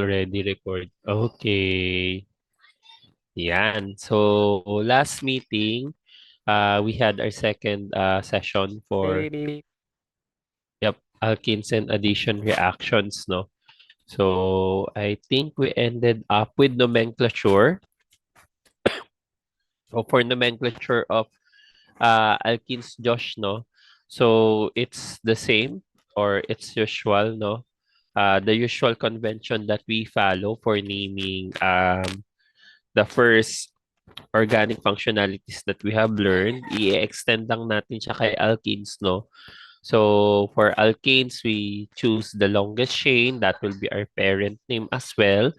Already record. Okay. Yan. So, last meeting, we had our second session for alkenes and addition reactions, no? So, I think we ended up with nomenclature. So, for nomenclature of alkenes, Josh, no? So, it's the same or it's usual, no? The usual convention that we follow for naming the first organic functionalities that we have learned, i-extend lang natin siya kay alkenes, no? So, for alkanes, we choose the longest chain. That will be our parent name as well.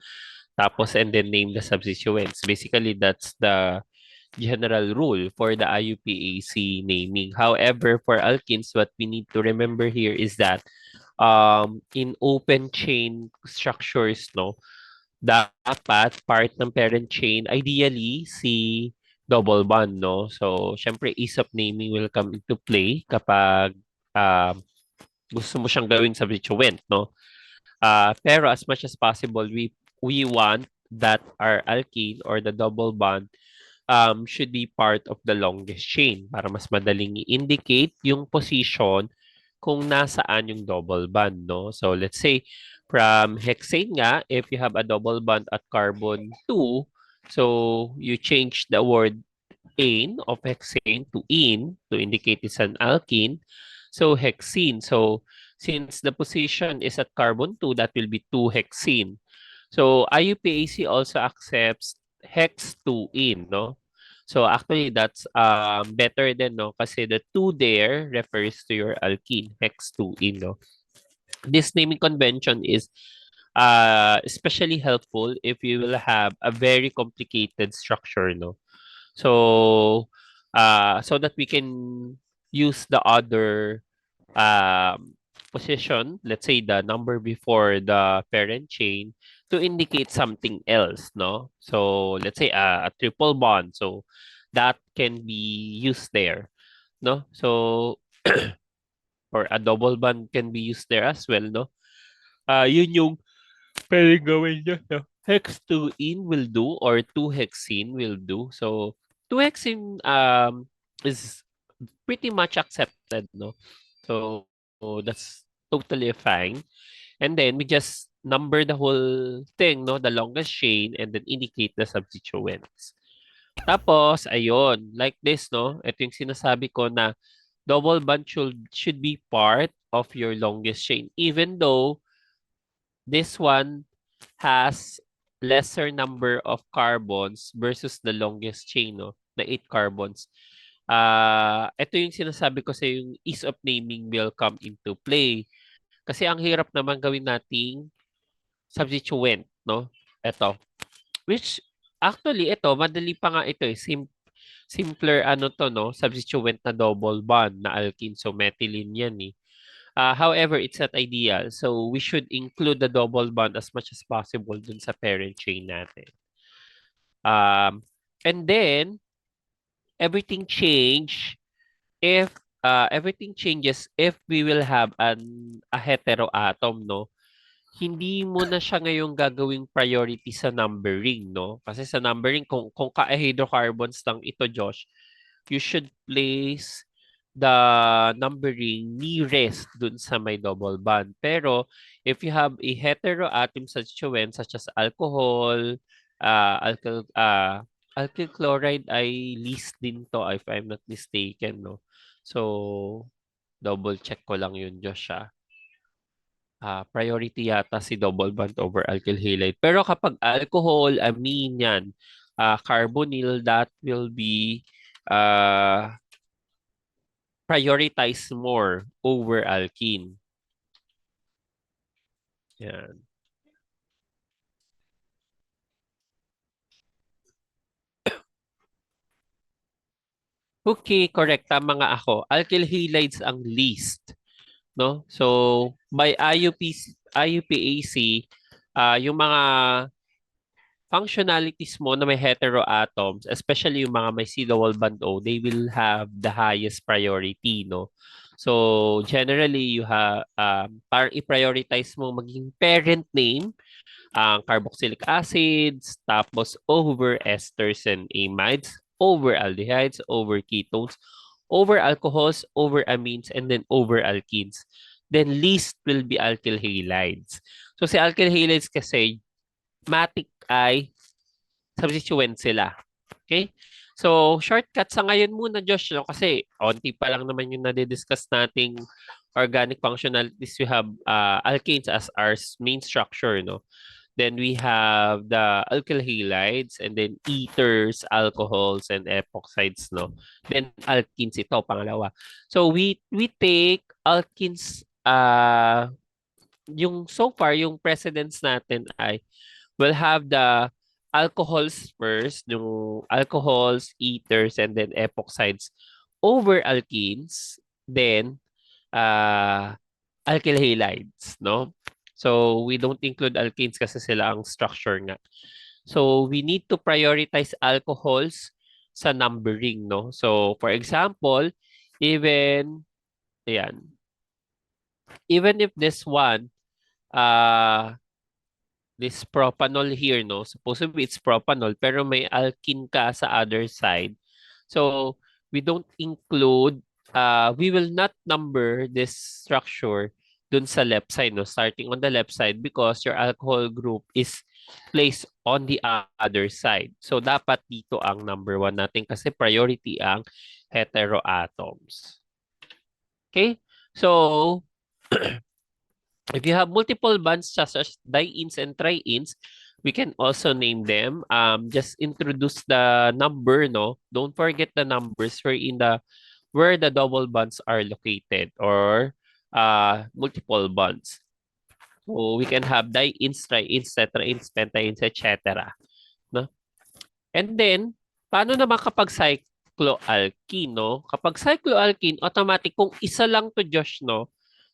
Tapos, and then name the substituents. Basically, that's the general rule for the IUPAC naming. However, for alkenes, what we need to remember here is that in open chain structures, no, dapat part ng parent chain, ideally, si double bond, no? So, syempre, ease of naming will come into play kapag um, gusto mo siyang gawing substituent, no? Pero as much as possible, we want that our alkene or the double bond should be part of the longest chain para mas madaling i-indicate yung position kung nasaan yung double bond, no? So let's say from hexane nga, if you have a double bond at carbon 2, so you change the word ane of hexane to ene to indicate it's an alkene. So hexene. So since the position is at carbon 2, that will be 2-hexene. So IUPAC also accepts hex 2-ene, no? So actually that's better than no kasi the 2 there refers to your alkene, hex 2-ene, no? This naming convention is especially helpful if you will have a very complicated structure, no? So so that we can use the other position, let's say the number before the parent chain to indicate something else, no? So let's say a triple bond. So that can be used there, no? So or a double bond can be used there as well, no? Yun yung pwedeng gawin nyo, no? Hex 2-ene will do or 2-hexene will do. So 2-hexene is pretty much accepted, no? So that's totally fine. And then we just number the whole thing, no? The longest chain and then indicate the substituents. Tapos, ayun, like this, no? Ito yung sinasabi ko na double bond should be part of your longest chain. Even though this one has lesser number of carbons versus the longest chain, no? Na 8 carbons. Ito yung sinasabi ko sa yung ease of naming will come into play. Kasi ang hirap naman gawin nating substituent, no? Ito. Which, actually, ito, madali pa nga ito eh. Simpler ano to, no? Substituent na double bond na alkene. So, methylene yan eh. However, it's not ideal. So, we should include the double bond as much as possible dun sa parent chain natin. And then, everything change if everything changes if we will have a heteroatom, no? Hindi mo na siya ngayong gagawing priority sa numbering, no? Kasi sa numbering, kung ka-hydrocarbons lang ito, Josh, you should place the numbering nearest dun sa may double bond. Pero if you have a heteroatom substituent such as alcohol, alkyl chloride ay least din to if I'm not mistaken, no? So, double check ko lang yun, Josh, priority yata si double bond over alkyl halide. Pero kapag alcohol, amine yan, carbonyl, that will be prioritize more over alkene. Yan. Okay, correct. Tama nga ako. Alkyl halides ang least, no? So, by IUPAC, yung mga functionalities mo na may heteroatoms, especially yung mga may C-double bond O, they will have the highest priority, no? So, generally, you have, parang i-prioritize mo maging parent name ang carboxylic acids, tapos over esters and amides, over aldehydes, over ketones, over alcohols, over amines, and then over alkenes. Then least will be alkyl halides. So si alkyl halides kasi, matic ay substituent sila. Okay? So, shortcut sa ngayon muna, Josh, no? Kasi onti pa lang naman yung nade-discuss nating organic functionalities. We have alkanes as our main structure, no? Then we have the alkyl halides and then ethers, alcohols, and epoxides, no? Then alkenes ito, pangalawa. So we take alkenes, yung so far, yung precedents natin ay we'll have the alcohols first, yung alcohols, ethers, and then epoxides over alkenes, then uh, alkyl halides, no? So, we don't include alkenes kasi sila ang structure nga. So, we need to prioritize alcohols sa numbering, no? So, for example, even, ayan, even if this one, uh, this propanol here, no? Supposedly it's propanol, pero may alkene ka sa other side. So, we don't include, we will not number this structure dun sa left side, no? Starting on the left side because your alcohol group is placed on the other side. So, dapat dito ang number 1 natin kasi priority ang heteroatoms. Okay? So, if you have multiple bonds such as dienes and trienes, we can also name them. Just introduce the number, no? Don't forget the numbers where the double bonds are located or multiple bonds. So we can have dienes, trienes, tetraenes, pentaenes, etc. No? And then, paano naman kapag cycloalkene, no? Kapag cycloalkene, automatic kung isa lang to Josh, no?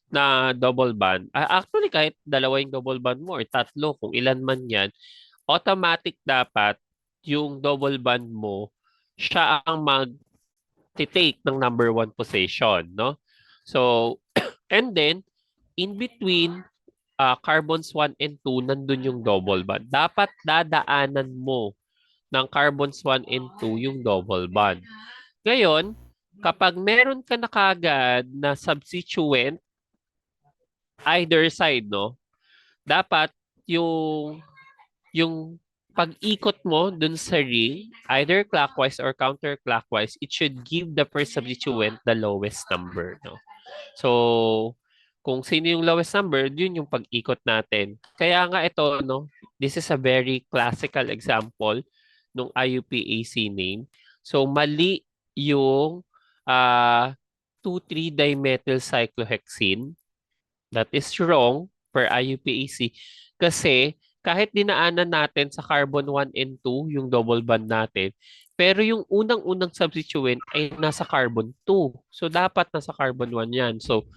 Na double bond. Actually, kahit dalawa yung double bond mo or tatlo, kung ilan man yan, automatic dapat yung double bond mo, siya ang mag-take ng number 1 position, no? So, and then, in between carbons 1 and 2, nandun yung double bond. Dapat dadaanan mo ng carbons 1 and 2 yung double bond. Ngayon, kapag meron ka na kagad na substituent either side, no? Dapat yung pag-ikot mo dun sa ring, either clockwise or counterclockwise, it should give the first substituent the lowest number, no? So, kung sino yung lowest number, yun yung pag-ikot natin. Kaya nga ito, no? This is a very classical example ng IUPAC name. So, mali yung 2,3-dimethyl cyclohexene. That is wrong per IUPAC kasi kahit dinaanan natin sa carbon 1 and 2 yung double bond natin, pero yung unang-unang substituent ay nasa carbon 2. So, dapat nasa carbon 1 yan. So,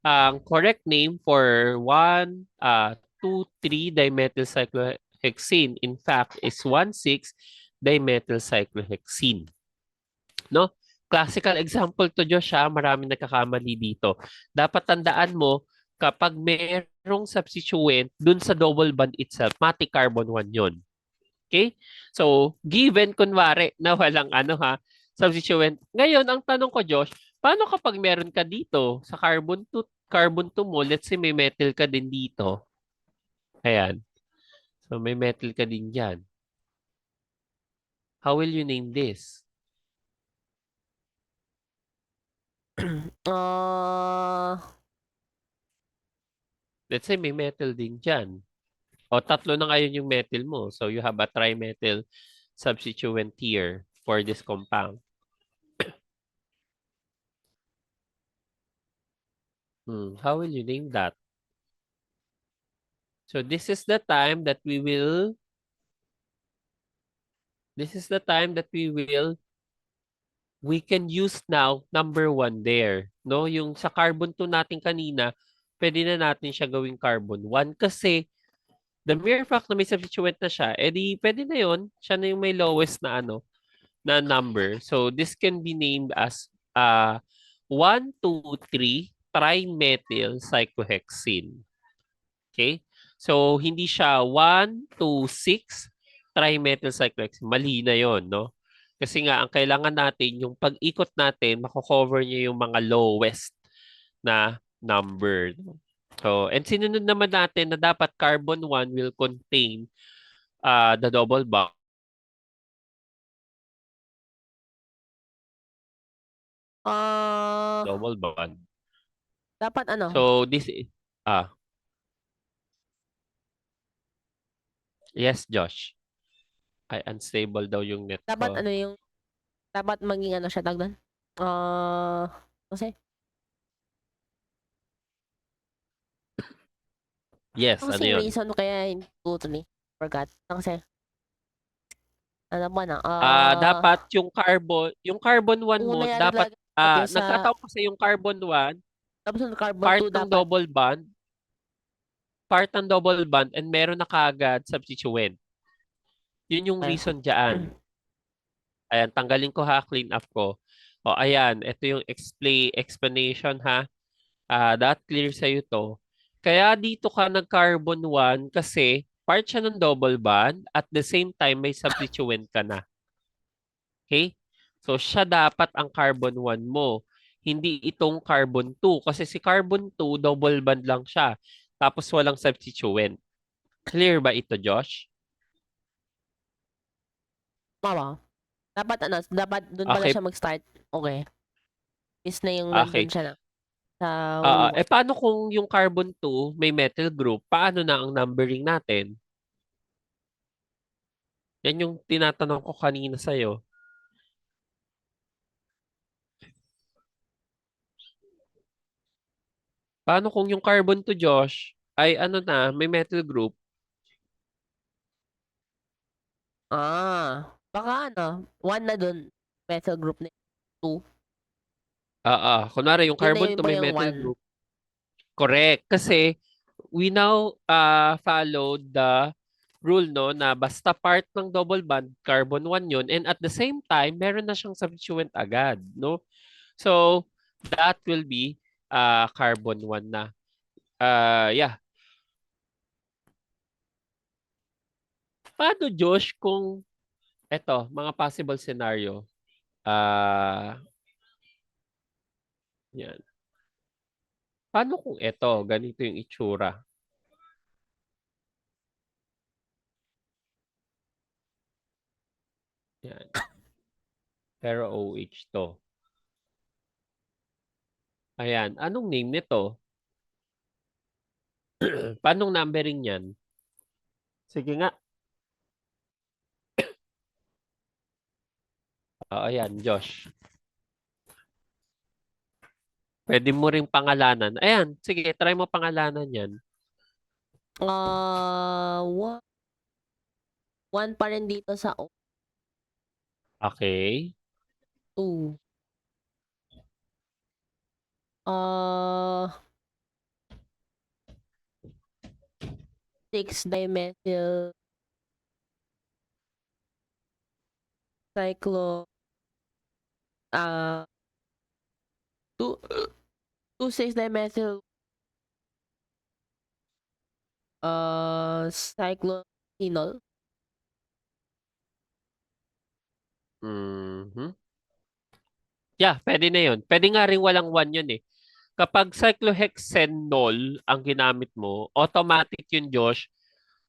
ang correct name for 2,3-dimethyl cyclohexene, in fact, is 1,6-dimethyl cyclohexene. No? Classical example to Josh, ha? Maraming nagkakamali dito. Dapat tandaan mo, kapag merong substituent dun sa double bond itself, matic carbon 1 yun. Okay? So, given kunwari na walang substituent. Ngayon, ang tanong ko, Josh, paano kapag meron ka dito sa carbon 2 mo, let's say may metal ka din dito. Ayan. So, may metal ka din dyan. How will you name this? Let's say may metal din dyan. O tatlo na ngayon yung metal mo. So you have a trimethyl substituent here for this compound. How will you name that? So this is the time that we will we can use now number 1 there. No, yung sa carbon 2 natin kanina, pwede na natin siya gawing carbon 1 kasi the mere fact na may substituent na siya, edi pwede na yon, siya na yung may lowest na na number. So this can be named as 1, 2, 3 trimethyl cyclohexene. Okay? So, hindi siya 1, 2, 6 trimethyl cyclohexene. Mali na yon, no? Kasi nga, ang kailangan natin, yung pag-ikot natin, mako-cover niya yung mga lowest na number. No? So, and sinunod naman natin na dapat carbon 1 will contain the double bond. Ah, Double bond. dapat ano? So, this is, yes, Josh. Ay, unstable daw yung net Dapat ko. ano yung dapat maging ano siya tawag doon? Kasi Yes, ano ano kasing yun? reason kaya hindi totally forgot. Kasi ano ba na? Dapat yung carbon 1 mo, Una yata dapat, talaga natin sa nagkataon kasi yung carbon 1, tapos yung carbon part 2 ng dapat. double bond, and meron na kaagad substituent. Yun yung Eh. reason dyan. Ayan, tanggalin ko ha, clean up ko. O, ayan, ito yung explanation ha. That clear sa'yo to. Kaya dito ka nag-carbon 1 kasi part siya ng double bond at the same time may substituent ka na. Okay? So, siya dapat ang carbon 1 mo. Hindi itong carbon 2. Kasi si carbon 2, double bond lang siya. Tapos walang substituent. Clear ba ito, Josh? Tama. Dapat ano, dapat doon pala Okay. siya mag-start. Okay. Is na yung nandun Okay. siya na sa Paano kung yung carbon 2 may methyl group? Paano na ang numbering natin? Yan yung tinatanong ko kanina sa'yo. Paano kung yung carbon 2, Josh, ay ano na, may methyl group? baka ano, 1 na dun, methyl group na 2. Kunwari yung Yun na carbon yun 2 pa may yung methyl 1. group. Correct. Kasi we now follow the rule no na basta part ng double bond, carbon 1 yun. And at the same time, meron na siyang substituent agad. No? So, that will be carbon 1 na. Yeah. Paano, Josh, kung eto, mga possible scenario? Yan. Paano kung eto, ganito yung itsura? Yan. Pero OH to. Ayan. Anong name nito? Paano numbering yan? Sige nga. Ayan, Josh. Pwede mo ring pangalanan. Ayan, sige, try mo pangalanan yan. 1 pa rin dito sa Okay. 2. Ah, 6 dimethyl cyclo 2 6 dimethyl cyclohenol. Mhm. Yeah, pwede na yun. Pwede nga rin walang 1 yun eh. Kapag cyclohexanol ang ginamit mo, automatic yun, Josh.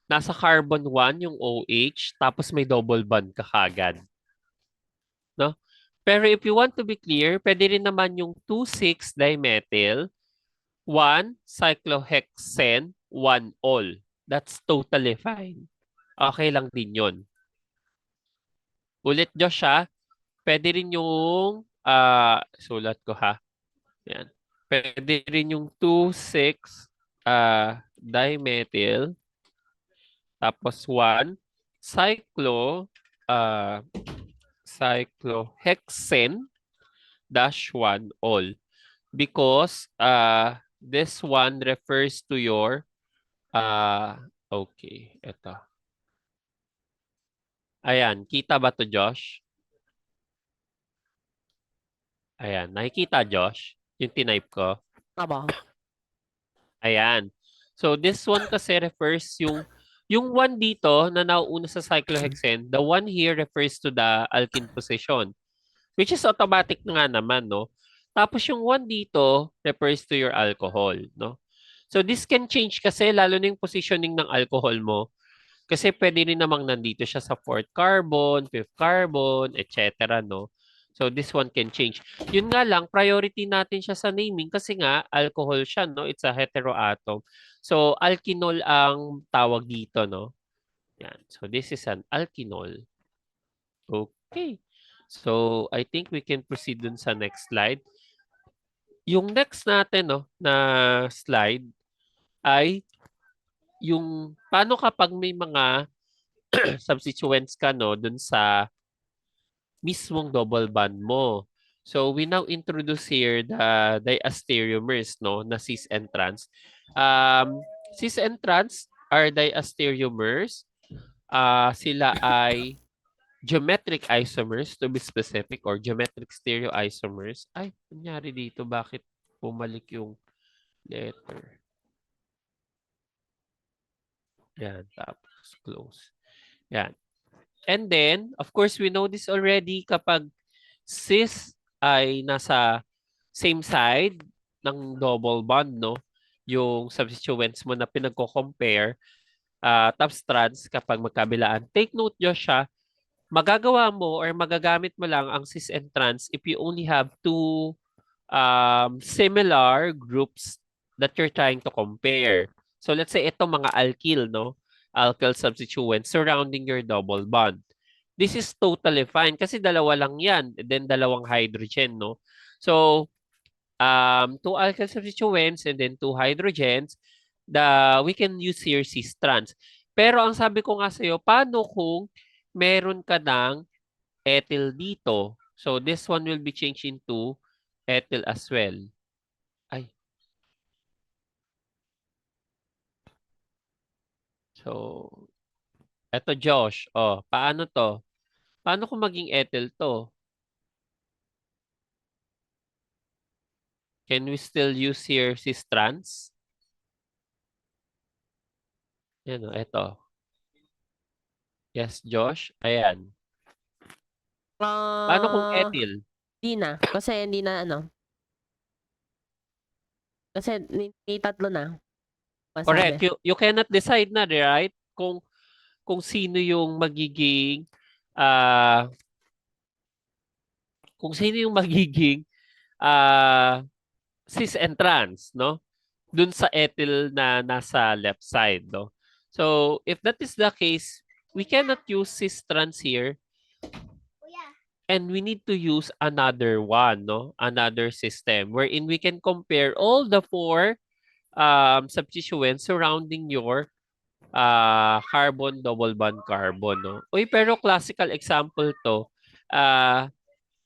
Nasa carbon 1 yung OH, tapos may double bond ka kagad. No? Pero if you want to be clear, pwede rin naman yung 2,6-dimethyl, 1 cyclohexane, 1 all. That's totally fine. Okay lang din yun. Ulit, Josh, ha? Pwede rin yung, sulat ko ha. Yan. Pwede rin yung 2,6 dimethyl, tapos 1 cyclo, uh, cyclohexane dash 1 all. Because this one refers to your, okay, ito. Ayan, kita ba to, Josh? Ayan, nakikita, Josh? Yung tinype ko? Aba. Ayan. So this one kasi refers yung one dito na nauuna sa cyclohexane, the one here refers to the alkene position, which is automatic na nga naman, no? Tapos yung one dito refers to your alcohol, no? So this can change kasi lalo na yung positioning ng alcohol mo. Kasi pwede rin namang nandito siya sa fourth carbon, fifth carbon, etc. no? So this one can change. Yun nga lang, priority natin siya sa naming kasi nga alcohol siya, no? It's a heteroatom. So alkinol ang tawag dito, no? Yan. So this is an alkinol. Okay. So I think we can proceed dun sa next slide. Yung next natin, no, na slide ay yung paano kapag may mga substituents ka, no, dun sa mismong double bond mo. So we now introduce here the diastereomers, no, na cis and trans. Cis and trans are diastereomers. Sila ay geometric isomers to be specific or geometric stereoisomers. Ay, nangyari dito, bakit bumalik yung letter? Yan, tapos close. Yan. And then, of course, we know this already kapag cis ay nasa same side ng double bond, no? Yung substituents mo na pinagko-compare, tapos trans kapag magkabilaan. Take note, Joshua, magagawa mo or magagamit mo lang ang cis and trans if you only have two similar groups that you're trying to compare. So let's say ito mga alkyl, no? Alkyl substituents surrounding your double bond. This is totally fine kasi dalawa lang yan, then dalawang hydrogen, no? So, two alkyl substituents and then two hydrogens, we can use here cis trans. Pero ang sabi ko nga sa'yo, paano kung meron ka ng ethyl dito? So, this one will be changed into ethyl as well. Ay. So, eto Josh. Oh, paano to? Paano kung maging ethyl to? Can we still use here cis trans? Yan o, eto. Yes, Josh? Ayan. Paano kung ethyl? Hindi na. Kasi hindi na ano. Kasi may tatlo na. Correct. Masabi. You cannot decide na, right? Kung sino yung magiging ah kung sino yung magiging cis and trans, no? Dun sa ethyl na nasa left side, no? So, if that is the case, we cannot use cis trans here. And we need to use another one, no? Another system wherein we can compare all the four substituents surrounding your carbon, double bond carbon, no? Uy, pero classical example to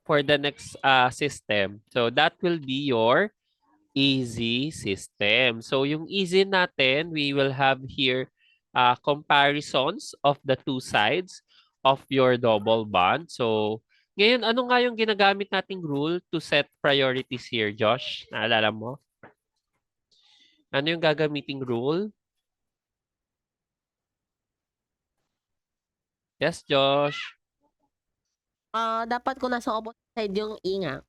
for the next system. So that will be your easy system. So yung easy natin, we will have here comparisons of the two sides of your double bond. So ngayon, ano nga yung ginagamit nating rule to set priorities here, Josh? Naalala mo? Ano yung gagamiting rule? Yes, Josh. Dapat kung nasa opposite side yung inga.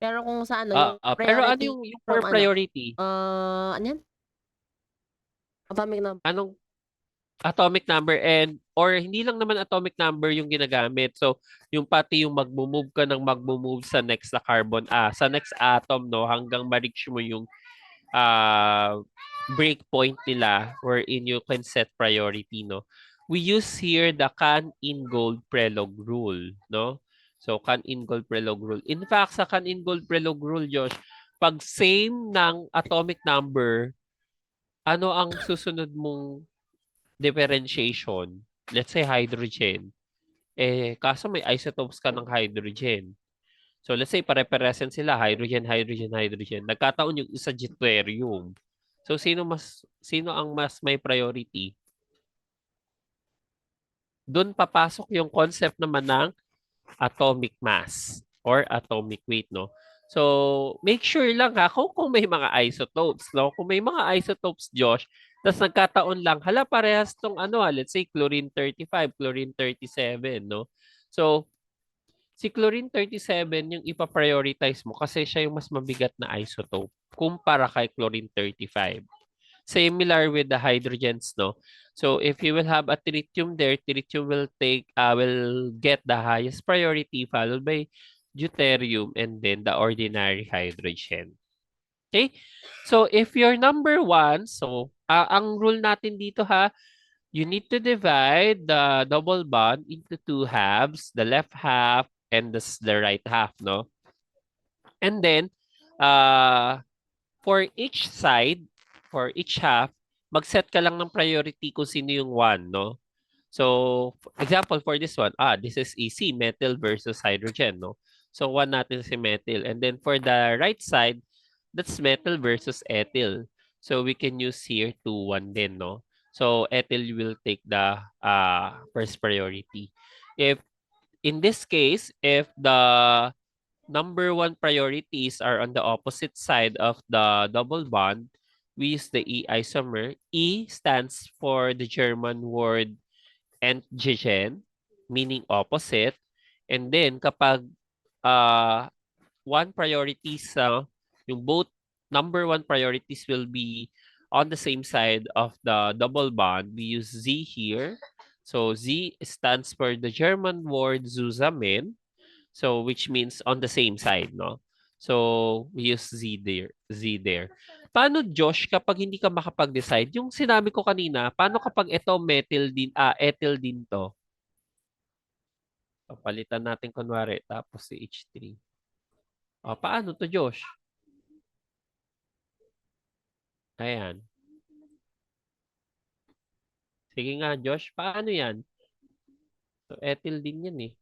Pero kung sa ano, yung Pero ano priority yung from for ano, priority? ano yan? Atomic number. Anong atomic number and or hindi lang naman atomic number yung ginagamit. So, yung pati yung magmo-move ka ng magmo-move sa next na carbon, sa next atom, no, hanggang ma-reach mo yung breakpoint nila wherein you can set priority, no. We use here the Can-Ingold-Prelog rule, no. So, Can-Ingold-Prelog rule. In fact, sa Can-Ingold-Prelog rule, Josh, pag same ng atomic number, ano ang susunod mong differentiation? Let's say hydrogen. Kaso may isotopes ka ng hydrogen. So let's say pare-present sila, hydrogen, hydrogen, hydrogen. Nagkataon yung isa deuterium. So sino ang mas may priority? Doon papasok yung concept naman ng atomic mass or atomic weight, no? So, make sure lang ha, kung may mga isotopes, no? Kung may mga isotopes, Josh, tas nagkataon lang, hala parehas tong ano, let's say chlorine 35, chlorine 37, no? So, si chlorine 37 yung ipa-prioritize mo kasi siya yung mas mabigat na isotope kumpara kay chlorine 35. Similar with the hydrogens, no? So if you will have a tritium there, tritium will get the highest priority followed by deuterium and then the ordinary hydrogen. Okay? So if you're number one, so ang rule natin dito ha, you need to divide the double bond into two halves, the left half and the right half, no? And then, uh, for each side, for each half, mag-set ka lang ng priority kung sino yung one, no? So, example for this one, this is easy, metal versus hydrogen, no? So, one natin si metal. And then for the right side, that's metal versus ethyl. So, we can use here 2, 1 din, no? So, ethyl will take the first priority. If in this case, if the number one priorities are on the opposite side of the double bond, we use the E isomer. E stands for the German word entgegen, meaning opposite. And then kapag uh, one priorities, yung both number one priorities will be on the same side of the double bond, we use Z here. So Z stands for the German word Zusammen. So which means on the same side, no? So we use Z there. Paano Josh kapag hindi ka makapag-decide? Yung sinabi ko kanina, paano kapag ito methyl din, ethyl din to? Papalitan natin kunwari tapos si H3. Paano to Josh? Ayan. Sige nga Josh, paano yan? So ethyl din yan eh.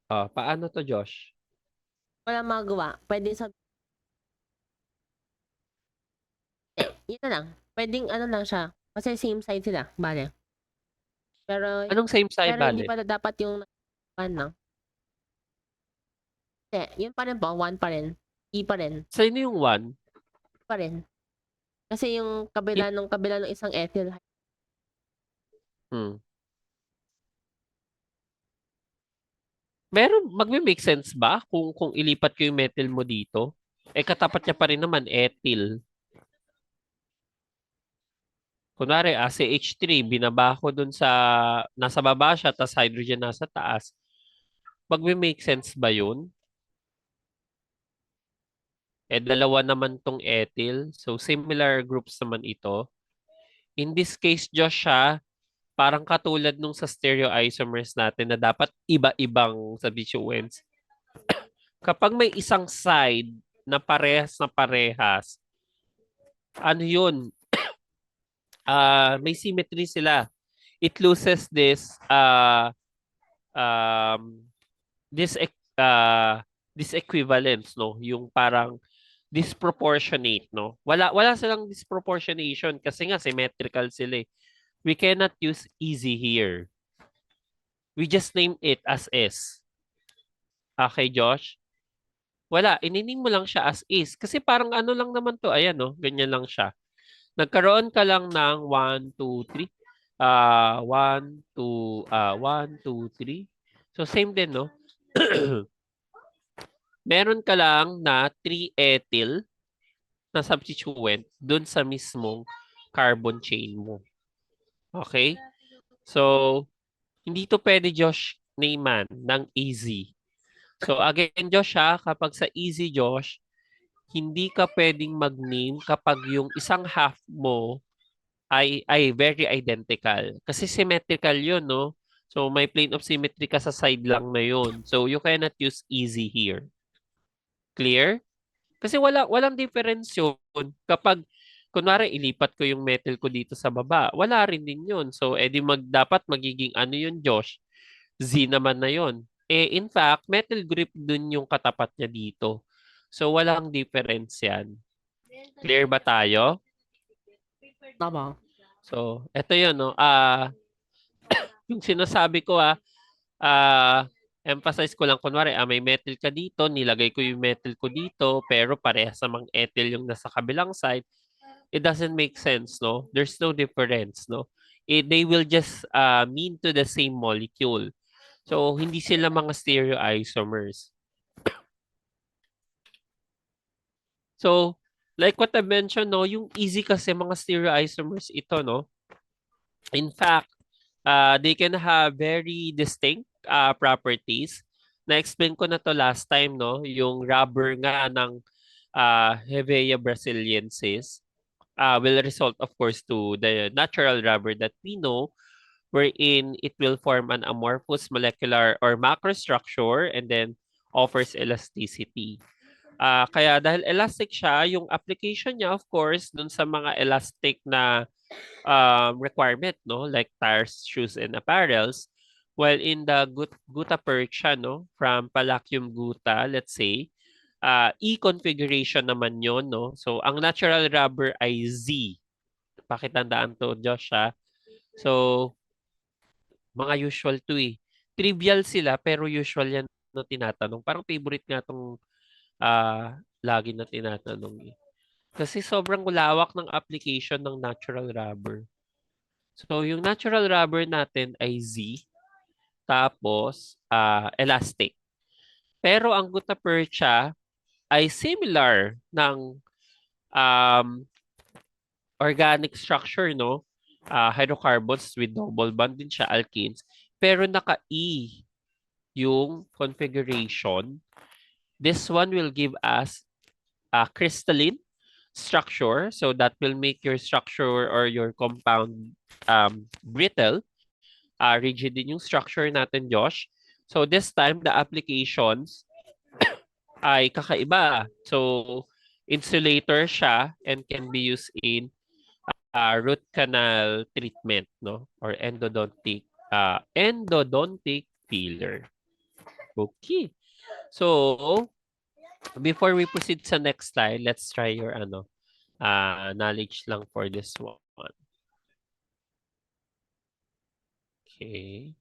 Paano to Josh? Wala magawa. Pwede sa... Yun na lang. Pwedeng ano lang siya. Kasi same side sila. Bale. Pero, Anong same side pero hindi bale? pa dapat yung one lang. Yun pa rin po. One pa rin. E pa rin. Sino yung one? Pa rin. Kasi yung kabila ng isang ethyl. Hmm. Meron, magme-make sense ba kung ilipat ko yung metal mo dito? Katapat niya pa rin naman ethyl. Kunwari, si H3, binaba ko dun sa, nasa baba siya, tas hydrogen nasa taas. Magme-make sense ba yun? Dalawa naman tong ethyl. So, similar groups naman ito. In this case, Josh, parang katulad nung sa stereoisomers natin na dapat iba-ibang substituents. Kapag may isang side na parehas, ano yun? May symmetry sila. It loses this this equivalence, no? Yung parang disproportionate, no? Wala silang disproportionation kasi nga symmetrical sila eh. We cannot use easy here. We just name it as is. Okay, Josh? Wala, inining mo lang siya as is. Kasi parang ano lang naman to, ayan no, ganyan lang siya. Nagkaroon ka lang ng 1, 2, 3. 1, 2, 1, 2, 3. So same din, no? Meron ka lang na 3-ethyl na substituent dun sa mismong carbon chain mo. Okay? So, hindi to pwede, Josh, naman ng easy. So, again, Josh, kapag sa easy, Josh, hindi ka pwedeng mag-name kapag yung isang half mo ay very identical. Kasi symmetrical yun, no? So, may plane of symmetry ka sa side lang na yun. So, you cannot use easy here. Clear? Kasi walang difference yun. Kapag, kunwari, ilipat ko yung metal ko dito sa baba, wala rin din yun. So, edi dapat magiging ano yun, Josh? Z naman na yun. In fact, metal grip dun yung katapat niya dito. So, walang difference yan. Clear ba tayo? Tama. So, eto yun, no? Yung sinasabi ko, emphasize ko lang kunwari, may methyl ka dito, nilagay ko yung methyl ko dito, pero parehas namang ethyl yung nasa kabilang side, it doesn't make sense, no? There's no difference, no? They will just mean to the same molecule. So, hindi sila mga stereoisomers. So, like what I mentioned, no, yung easy kasi mga stereoisomers ito, no? In fact, they can have very distinct properties. Na-explain ko na to last time, no? Yung rubber nga ng Hevea brasiliensis will result, of course, to the natural rubber that we know, wherein it will form an amorphous molecular or macrostructure and then offers elasticity. Kaya dahil elastic siya, yung application niya, of course, dun sa mga elastic na requirement, no? Like tires, shoes, and apparels. While in the gutta percha, no? From Palacium gutta, let's say, E configuration naman yon, no? So, ang natural rubber ay Z. Pakitandaan to, Josh, ha? So, mga usual to eh. Trivial sila, pero usual yan na tinatanong. Parang favorite nga tong lagi na tinatanong eh. Kasi sobrang lawak ng application ng natural rubber. So, yung natural rubber natin ay Z, tapos elastic. Pero ang gutta percha ay similar ng um, organic structure, no? Hydrocarbons with double bond din siya, alkenes. Pero naka-E yung configuration. This one will give us a crystalline structure. So that will make your structure or your compound brittle. Rigid din yung structure natin, Josh. So this time, the applications ay kakaiba. So insulator siya and can be used in root canal treatment, no? Or endodontic filler. Okay. So before we proceed sa next slide, let's try your knowledge lang for this one. Okay.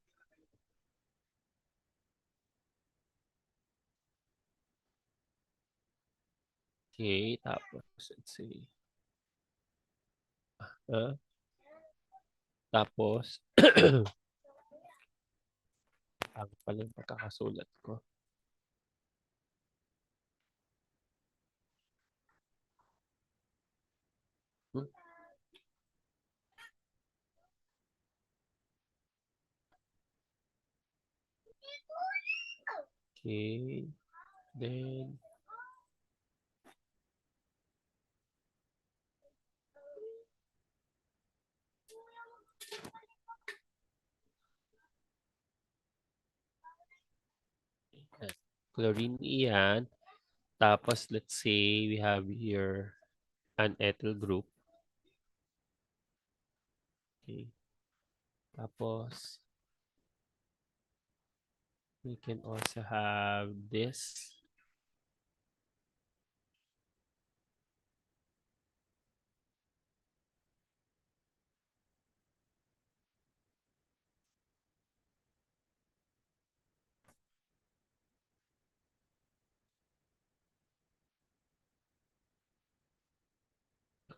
Okay, tapos let's see. Tapos ang pala yung pagkakasulat ko. Hmm? Okay. Then chlorine iyan. Tapos let's say we have here an ethyl group. Okay. Tapos we can also have this.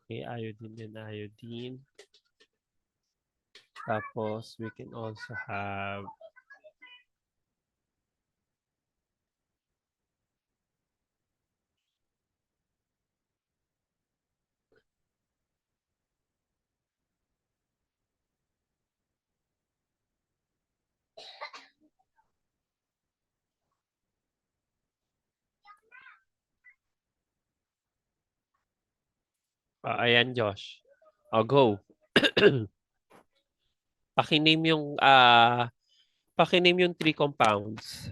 Okay, iodine and iodine. Tapos we can also have ayan, Josh. I'll go. Pakiname yung pakiname yung 3 compounds.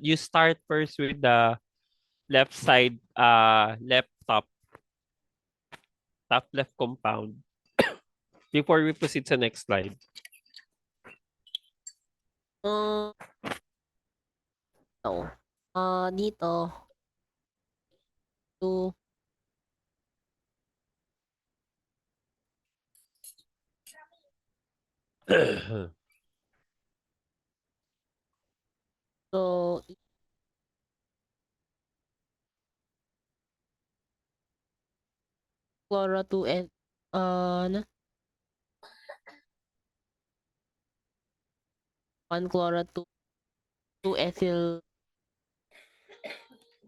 You start first with the left side, left top left compound before we proceed sa next slide. Dito. To So, chloro 2 and ano? 1 chloro 2 ethyl.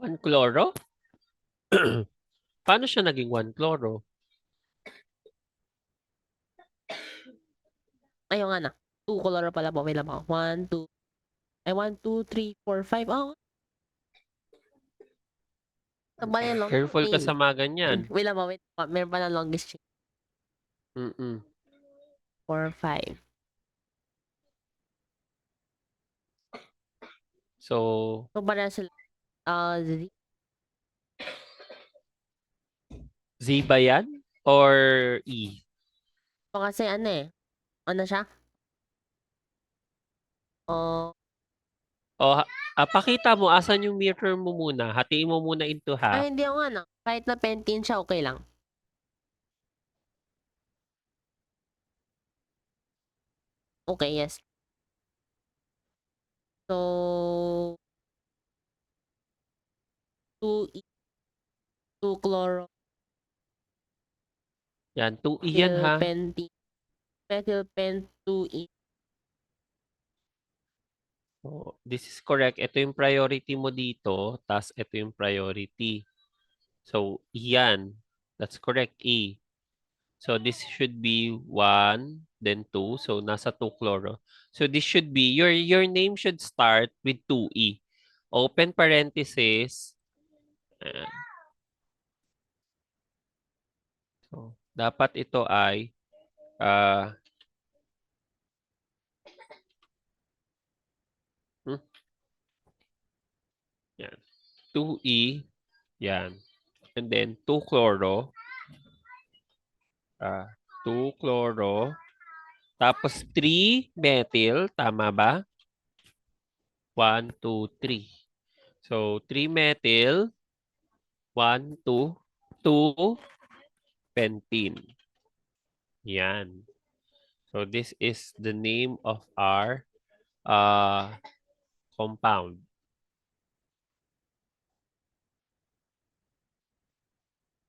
1 chloro? Paano siya naging 1 chloro? Ayun nga na. 2 chloro pala po. Wait lang ako. 1, 2. Ay, 1, 2, 3, 4, 5. Oh, sabay yan, long Careful ka chain. sa mga ganyan. Wait lang po. Wait. Meron pa ng longest chain. Mm. 4, 5. So, So, para sila. Z. Z ba yan? Or E? So, kasi ano eh. Ano siya? Oh, O, pakita mo, asan yung mirror mo muna? Hatiin mo muna into half. ay, hindi ako nga na. Kahit na pentene siya, okay lang. Okay, yes. So, 2 2 chloro Yan, 2E yan ha. pentene. Methyl pen 2 Oh, this is correct. Ito yung priority mo dito, tas ito yung priority. So, yan. That's correct, E. So, this should be 1, then 2. So, nasa 2 chloro. So, this should be, your name should start with 2E. Open parenthesis. Ayan. So, dapat ito ay uh, yan. 2E. Yan. And then 2 chloro. 2 chloro. Tapos 3 methyl. Tama ba? 1, 2, 3. So, 3 methyl. 1, 2. 2 pentene. Yan. So, this is the name of our compound.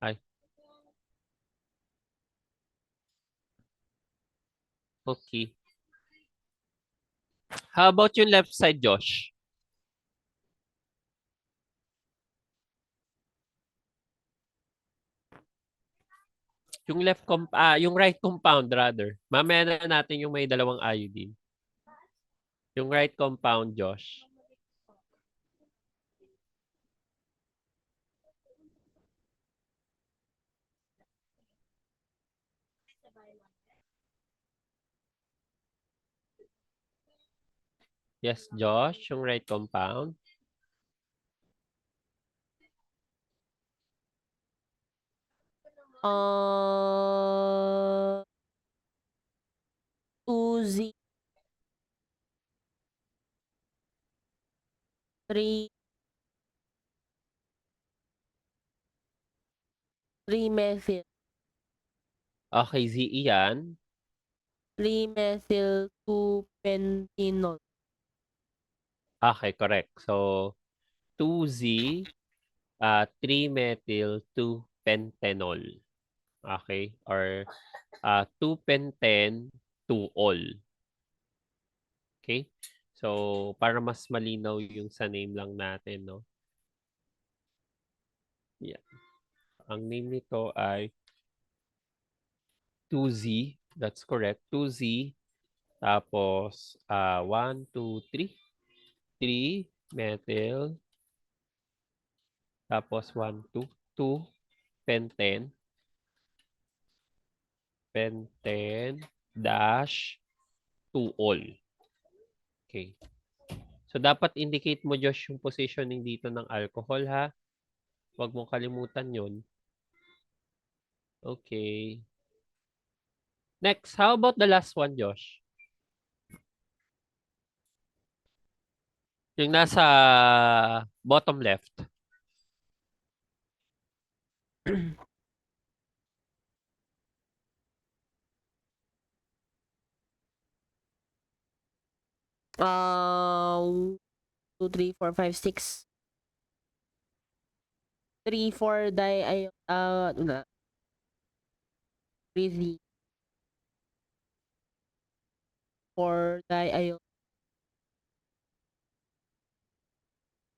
Ay. Okay. How about yung left side, Josh? Yung right compound rather. Mamaya na natin yung may dalawang iodine. Yung right compound, Josh. Yes, Josh, yung right compound. Uh, 2Z 3 methyl Okay, ZE yan. 3 methyl 2 pentanol. Okay, correct. So, 2Z, 3-methyl 2-pentanol. Okay? Or 2-penten 2-ol. Okay? So, para mas malinaw yung sa name lang natin, no? Yeah. Ang name nito ay 2Z. That's correct. 2Z. Tapos, 1, 2, 3. 3-methyl. Tapos, 1, 2. 2, penten. Penten dash 2-ol. Okay. So, dapat indicate mo, Josh, yung positioning dito ng alcohol, ha? Huwag mong kalimutan yun. Okay. Next, how about the last one, Josh? Yung nasa bottom left. Uh, 2, 3, 4, 5, 6. 3, 4 ano na, 3, 4 diiodine,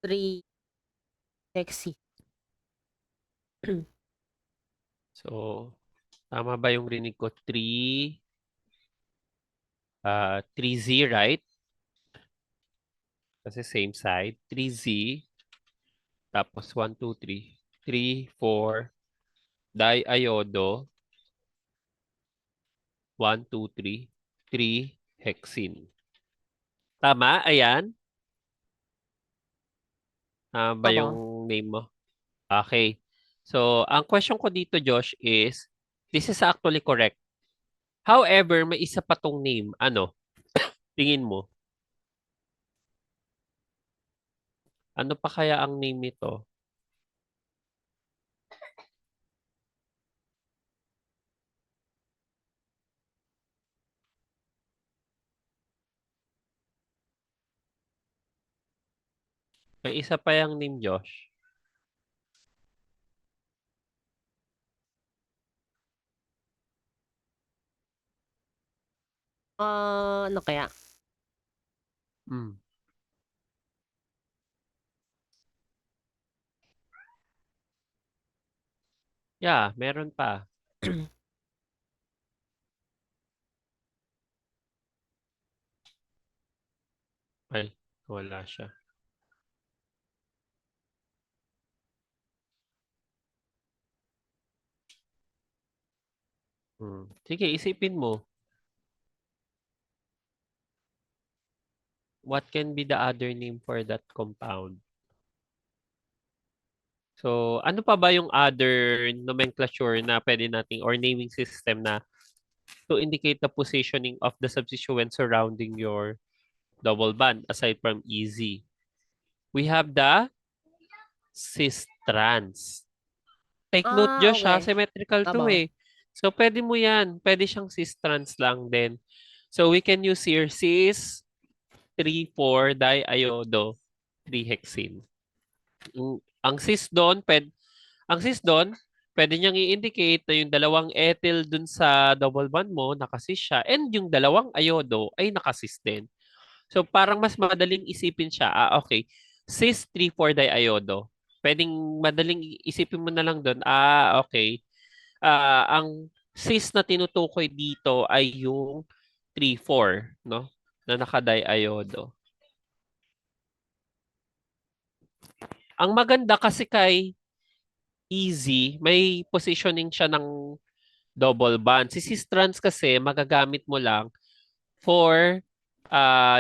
3 hexi. So, tama ba yung rinig ko? 3Z, right? Kasi same side. 3Z, tapos 1, 2, 3. 3, 4, diiodo, 1, 2, 3. 3, hexene. Tama? Ayan. Tama ba Opo. yung name mo? Okay. So, ang question ko dito, Josh, is, this is actually correct. However, may isa pa tong name. Ano? Tingin mo? Ano pa kaya ang name nito? May isa pa yung name, Josh. Ano kaya? Hmm. Yeah, meron pa. Ay, wala siya. Sige, isipin mo. What can be the other name for that compound? So, ano pa ba yung other nomenclature na pwede nating or naming system na to indicate the positioning of the substituent surrounding your double bond aside from EZ? We have the cis trans. Take note, Josh, ha? Okay. Symmetrical to Opo. eh. So, pwede mo yan. Pwede siyang cis trans lang din. So, we can use here cis 3,4 diiodo 3-hexene. Ang cis doon, pwede niyang i-indicate na yung dalawang ethyl dun sa double bond mo, nakasis siya, and yung dalawang iodo ay nakasis din. So, parang mas madaling isipin siya. Okay. Cis 3,4 diiodo. Pwedeng madaling isipin mo na lang doon. Okay. Ang cis na tinutukoy dito ay yung 3,4, no? Na naka-diiodo. Ang maganda kasi kay Easy, may positioning siya ng double bond. Si cis trans kasi magagamit mo lang for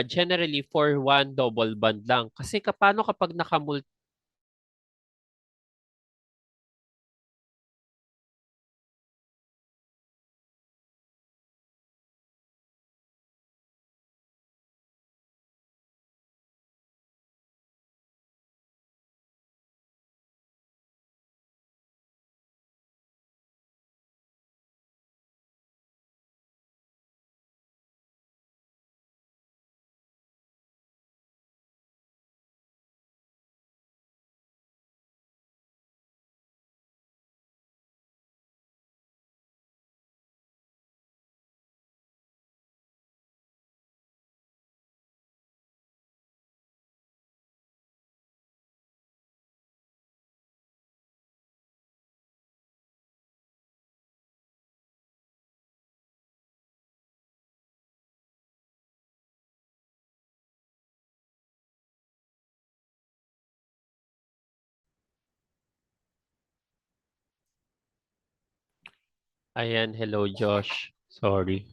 generally for one double bond lang. Kasi paano kapag nakamul Ayan, hello Josh. Sorry.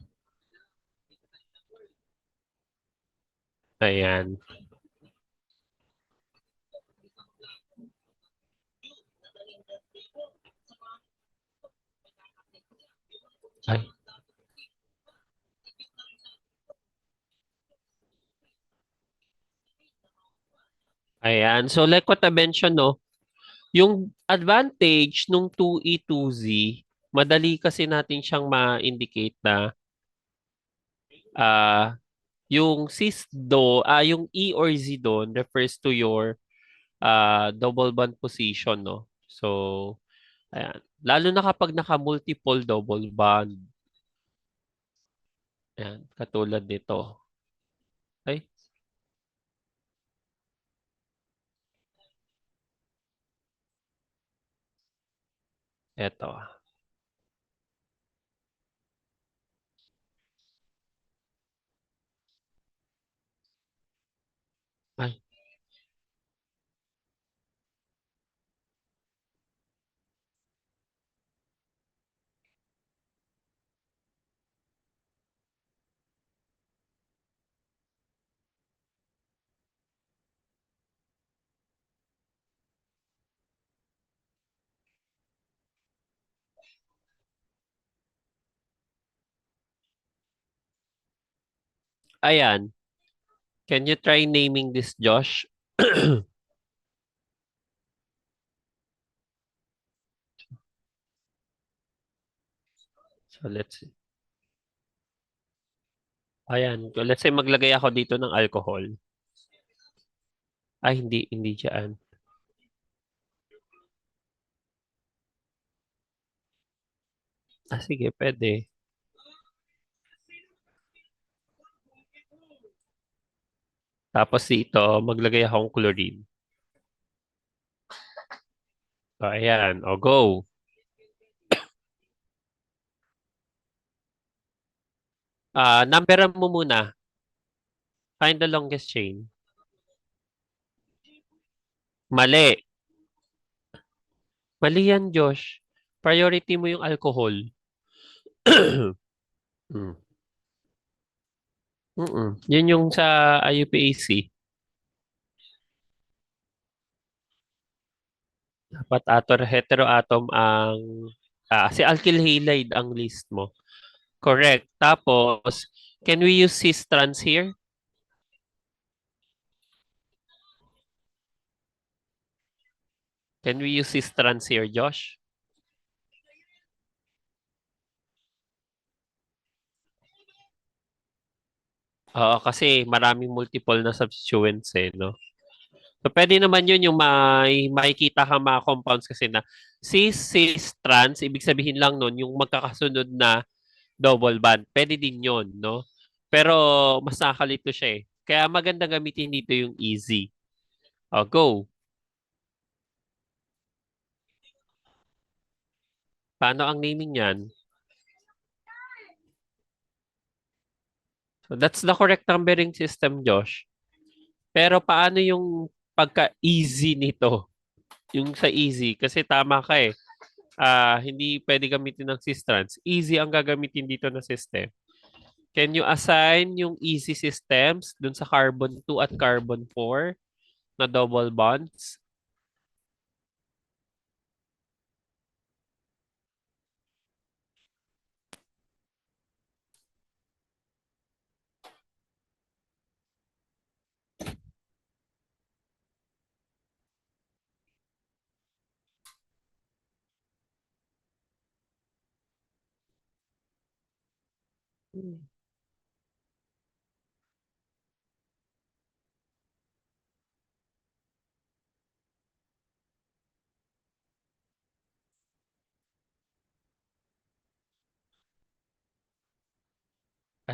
Ayan. Ay. Ayan. So like what I mentioned, no, yung advantage nung 2E2Z, madali kasi natin siyang ma-indicate na ah Yung cis do, yung E or Z doon refers to your double bond position, no? So, ayan. Lalo na kapag naka-multiple double bond. Ayan, katulad nito. Ay, eto. Ay, ayan. Can you try naming this, Josh? So, let's see. Ayan. Let's say maglagay ako dito ng alcohol. Ay, hindi dyan. Sige, pwede. Tapos dito, maglagay akong chlorine. So, ayan. O, go. Numberan mo muna. Find the longest chain. Mali. Mali yan, Josh. Priority mo yung alcohol. Mm. Yun yung sa IUPAC. Dapat heteroatom ang si alkyl halide ang list mo. Correct. Tapos, can we use cis trans here? Can we use cis trans here, Josh? Oo, kasi maraming multiple na substituents eh, no? So, pwede naman yun yung makikita ka mga compounds kasi na cis trans, ibig sabihin lang nun, yung magkakasunod na double bond. Pwede din yun, no? Pero mas nakakalito siya eh. Kaya maganda gamitin dito yung easy. Go. Paano ang naming niyan? So that's the correct numbering system, Josh. Pero paano yung pagka-easy nito? Yung sa easy, kasi tama ka eh. Hindi pwede gamitin ng systrans. Easy ang gagamitin dito na system. Can you assign yung easy systems dun sa carbon 2 at carbon 4 na double bonds?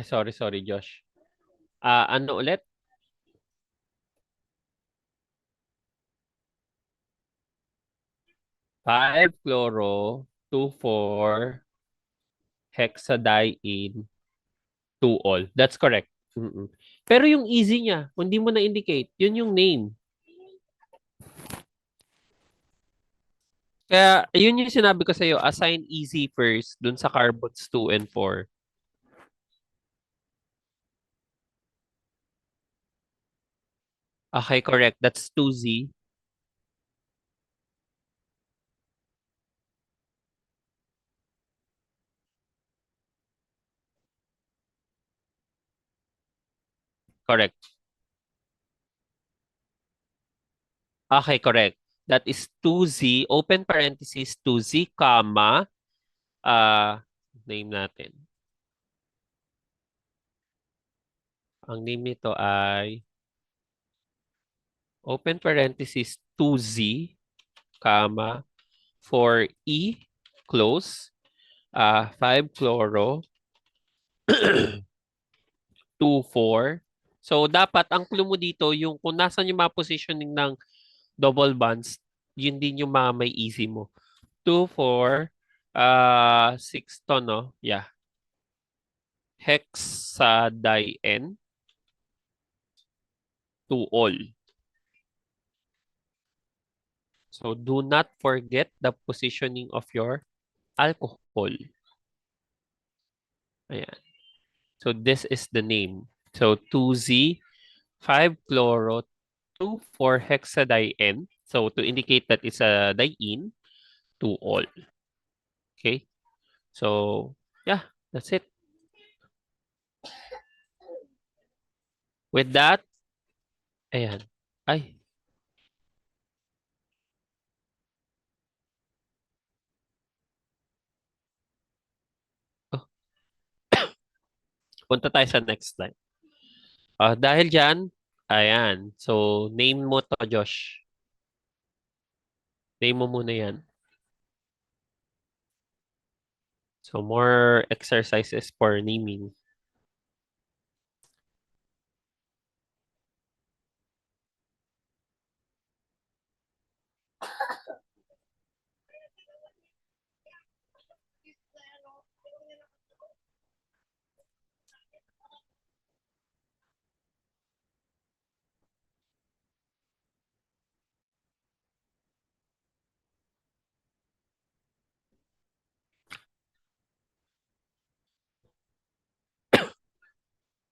Sorry, Josh. Ano ulit? 5-chloro, 2,4-hexadiene, 2-ol. That's correct. Mm-mm. Pero yung easy niya, hindi mo na-indicate, yun yung name. Kaya, yun yung sinabi ko sa'yo, assign easy first dun sa carbons 2 and 4. Okay, correct. That's 2Z. Correct. Okay, correct. That is 2Z, open parenthesis, 2Z, comma, uh, name natin. Ang name nito ay open parenthesis 2Z, comma, 4E, close, 5-chloro, 2,4. So, dapat ang clue mo dito, yung kung nasan yung mga positioning ng double bonds, yun din yung mga may easy mo. 2,4, 6 to, no? Yeah. Hexadiene, 2 all. So, do not forget the positioning of your alcohol. Ayan. So, this is the name. So, 2Z, 5-chloro, 2,4-hexadiene. So, to indicate that it's a diene, 2 all. Okay? So, yeah, that's it. With that, ayan. Ay, oh, punta tayo sa next slide. Dahil dyan, ayan. So, name mo to, Josh. Name mo muna yan. So, more exercises for naming.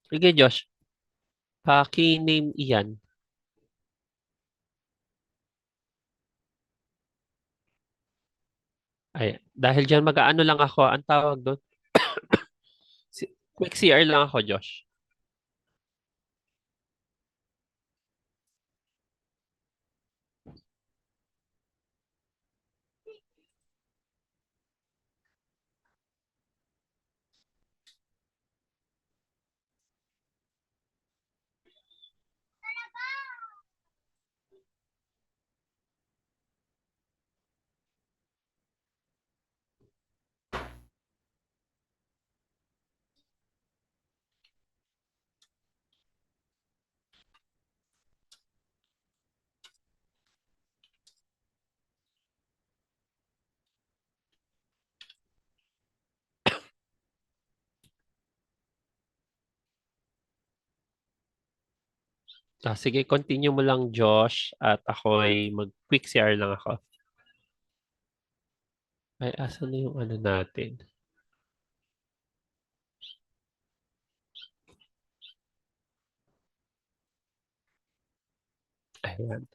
Sige, Josh. Paki-name iyan. Ay, dahil dyan, mag-aano lang ako. Ang tawag doon? Quick CR lang ako, Josh. Sige, continue mo lang, Josh. At ako ay mag-quick CR lang ako. Ay, asan na yung ano natin? Ayan.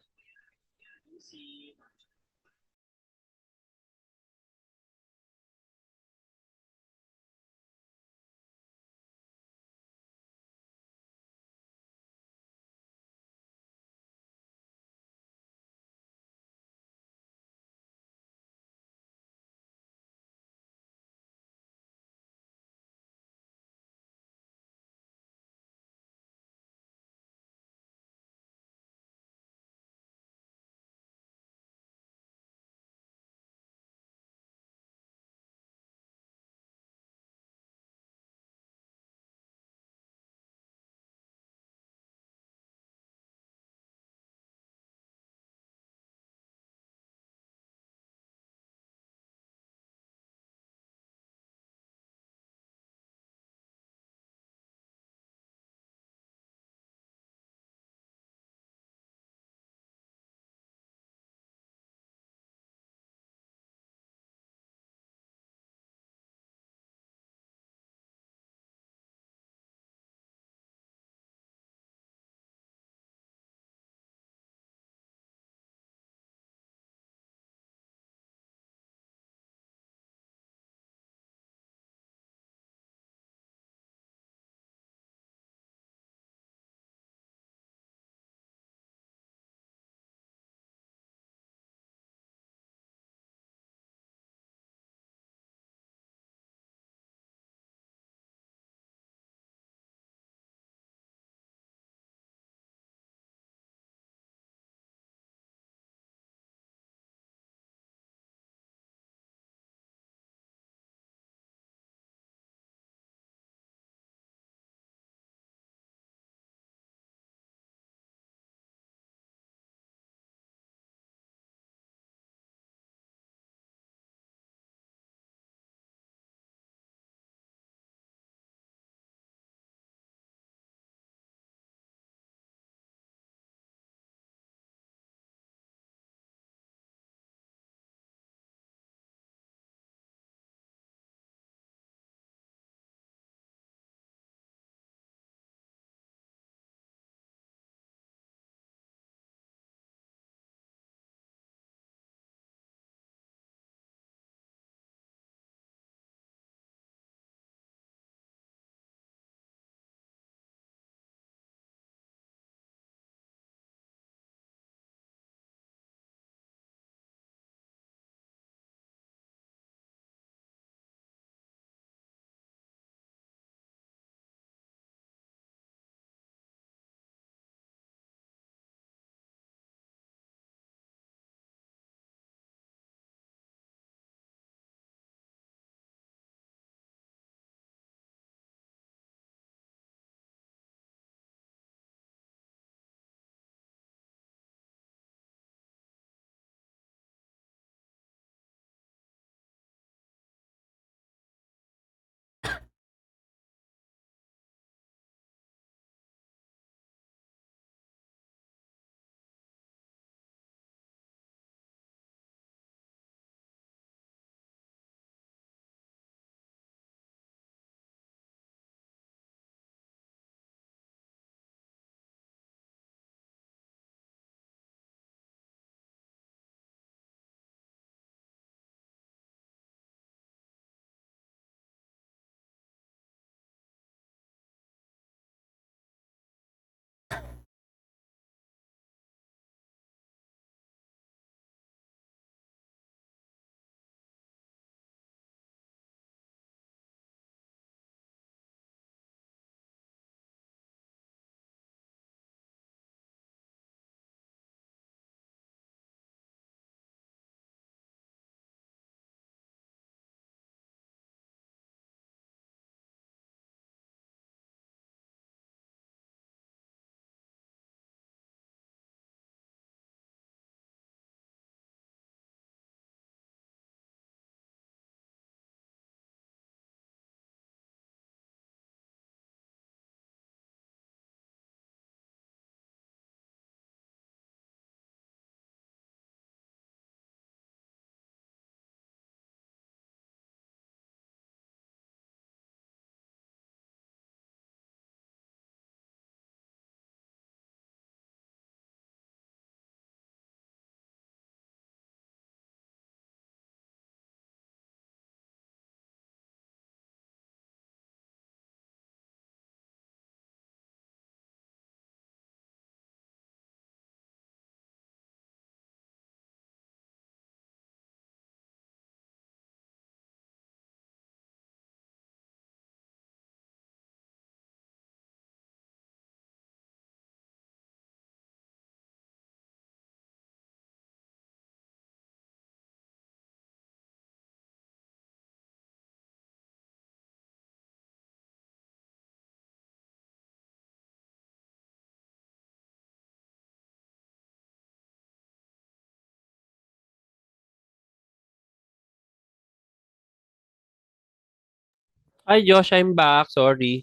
Hi Josh, I'm back. Sorry.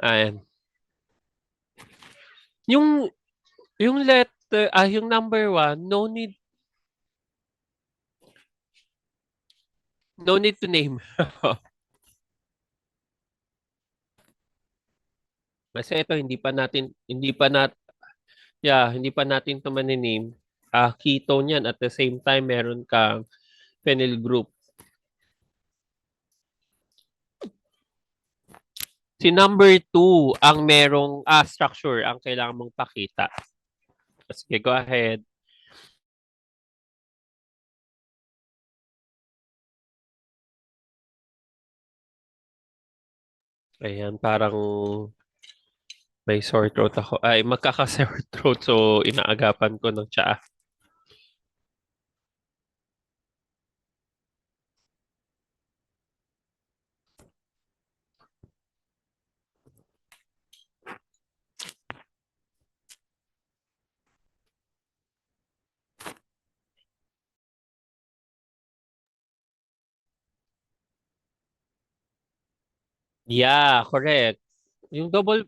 Ayan. Yung yung number one, no need to name. Kasi ito hindi pa natin 'to mane-name. Ketone 'yan at the same time meron kang phenyl group. Si number two ang merong, structure ang kailangan mong pakita. Sige, go ahead. Ayan, parang may sore throat ako. Ay, magkaka-sore throat so inaagapan ko ng tsaa. Yeah, correct. Yung double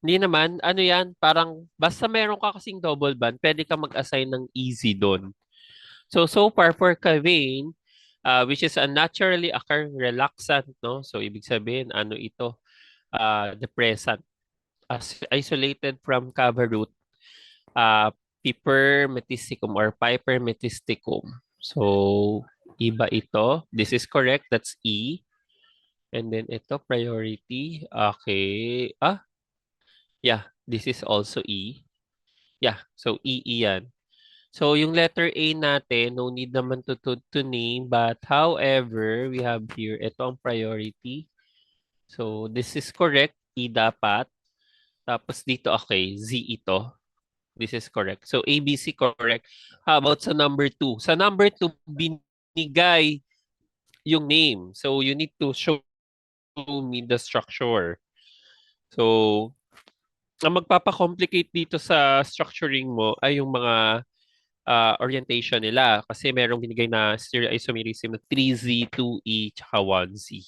Hindi naman, ano 'yan, parang basta meron ka kasing double band, puwede kang mag-assign ng easy dun. So far for Cavein, which is a naturally occurring relaxant 'no, so ibig sabihin ano ito, depressant, isolated from kava root, ah, Piper metisticum or Piper metisticum. So, iba ito. This is correct, that's E. And then ito priority, okay. Yeah, this is also E. Yeah, so EE yan. So yung letter A natin, no need naman to name, but however, we have here, ito ang priority. So this is correct, E dapat. Tapos dito, okay, Z ito. This is correct. So ABC correct. How about sa number two? Sa number two, binigay yung name. So you need to show me the structure. So, ang magpapa-complicate dito sa structuring mo ay yung mga orientation nila kasi merong binigay na stereoisomerism na 3Z, 2E, tsaka 1Z.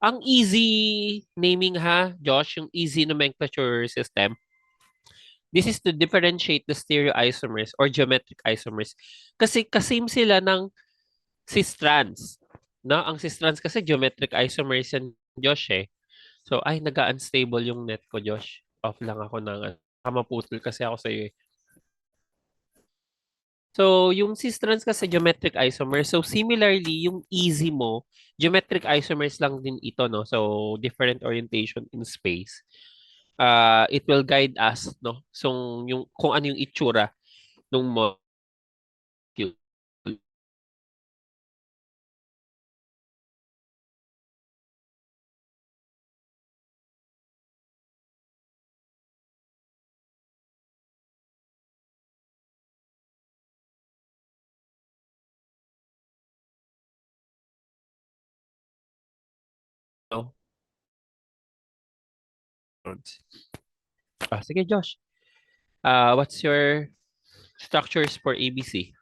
Ang easy naming ha, Josh, yung easy nomenclature system, this is to differentiate the stereoisomers or geometric isomers. Kasi kasame sila ng cis-trans. No? Ang cis-trans kasi geometric isomers yan, Josh eh. So, ay, nag-unstable yung net ko, Josh. Off lang ako ng, maputol kasi ako sa iyo eh. So, yung cis-trans kasi geometric isomer. So, similarly, yung easy mo, geometric isomers lang din ito, no? So, different orientation in space. It will guide us, no? So, kung ano yung itsura ng molecule. No? Sige, Josh. What's your structures for ABC?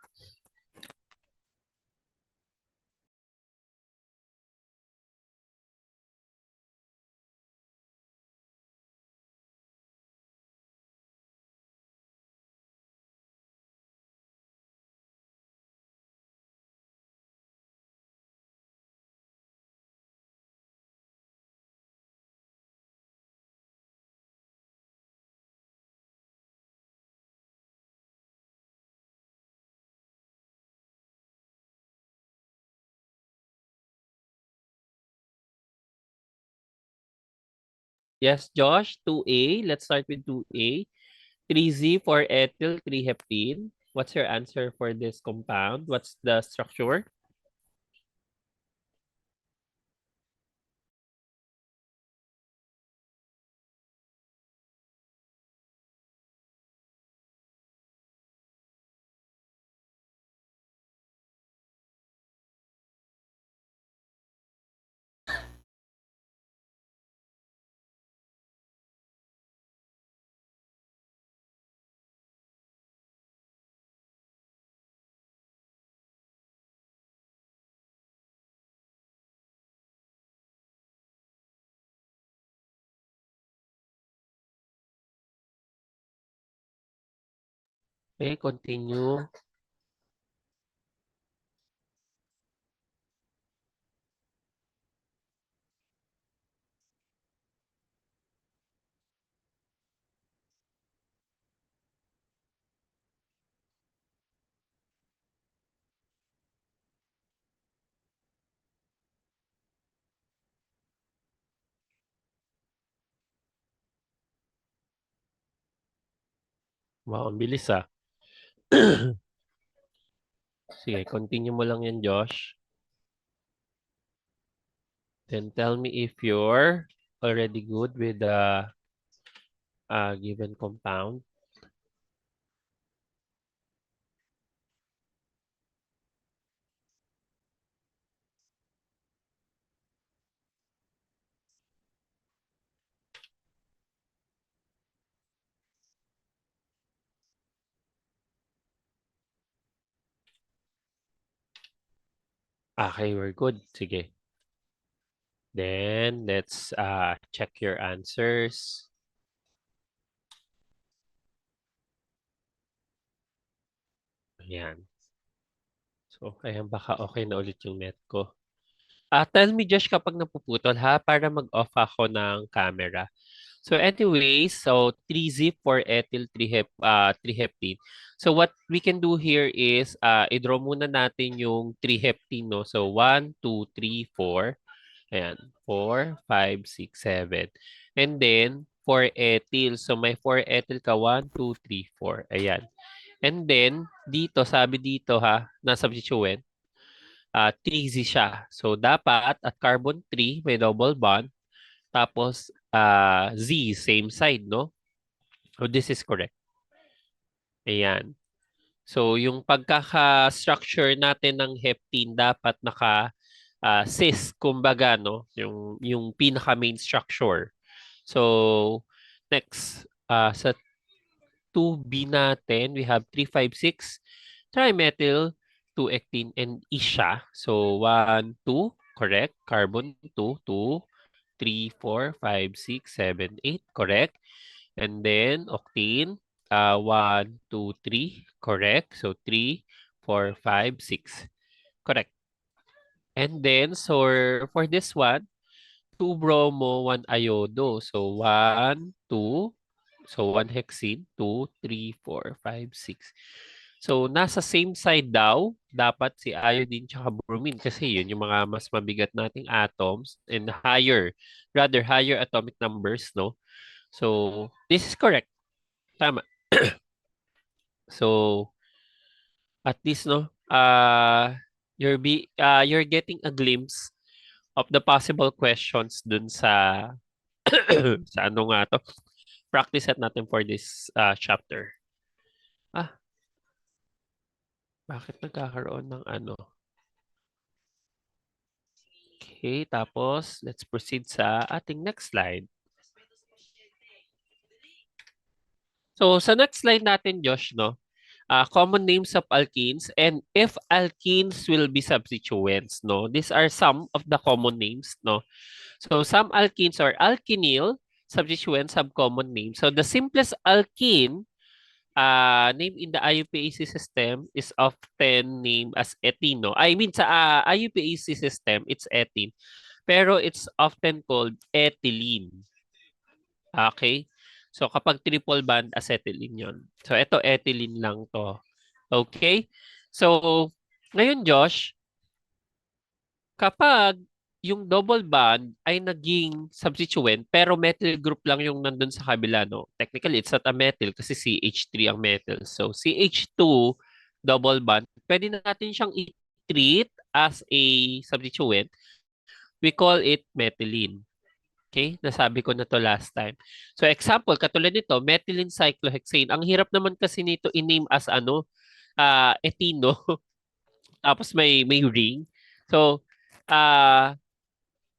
Yes, Josh. 2A. Let's start with 2A. 3Z for ethyl 3-heptene. What's your answer for this compound? What's the structure? Okay, continue. Wow, ang bilis ah. Sige, continue mo lang yan, Josh. Then tell me if you're already good with the given compound. Okay, we're good. Sige. Then let's check your answers. Ayan. So, ayan, baka okay na ulit yung net ko. Tell me, Josh, kapag napuputol ha, para mag-off ako ng camera. So anyways, so 3-zip for ethyl 3-heptene. So what we can do here is i-draw muna natin yung 3-heptene, no? So 1, 2, 3, 4. Ayan, 4, 5, 6, 7. And then for ethyl, so may 4 ethyl ka 1, 2, 3, 4. Ayan. And then dito, sabi dito ha, na substituent, 3Z siya. So dapat at carbon 3 may double bond. Tapos, Z, same side, no? So, this is correct. Ayan. So, yung pagkaka-structure natin ng heptene dapat cis, kumbaga, no? Yung pinaka-main structure. So, next, sa 2B natin, we have 356 trimethyl 2-ectene and isha. So, 1, 2, correct. Carbon 2, 2, 3, 4, 5, 6, 7, 8, correct. And then octane, 1, 2, 3, correct. So 3, 4, 5, 6, correct. And then so for this one, 2 bromo, 1 iodo. So 1, 2, so 1 hexene, 2, 3, 4, 5, 6. So nasa same side daw, dapat si iodine tsaka bromine kasi yun yung mga mas mabigat nating atoms and rather higher atomic numbers, no? So this is correct. Tama. So at least, no, you're getting a glimpse of the possible questions dun sa sa ano nga to, practice set natin for this chapter. Ah, bakit nagkakaroon ng ano? Okay, tapos let's proceed sa ating next slide. So sa next slide natin, Josh, no, common names of alkenes and if alkenes will be substituents, no, these are some of the common names, no. So some alkenes or alkenyl substituents have common names. So the simplest alkene named in the IUPAC system is often named as ethene. No? I mean sa IUPAC system, it's ethene. Pero it's often called ethylene. Okay? So kapag triple bond, acetylene yon. So ito ethylene lang to. Okay? So ngayon Josh, kapag yung double bond ay naging substituent pero methyl group lang yung nandun sa kabila, no? Technically, it's not a methyl kasi CH3 ang methyl. So, CH2 double bond, pwede natin siyang i-treat as a substituent. We call it methylene. Okay? Nasabi ko na to last time. So, example, katulad nito, methylene cyclohexane. Ang hirap naman kasi nito i-name as ano, etino. Tapos may ring. So,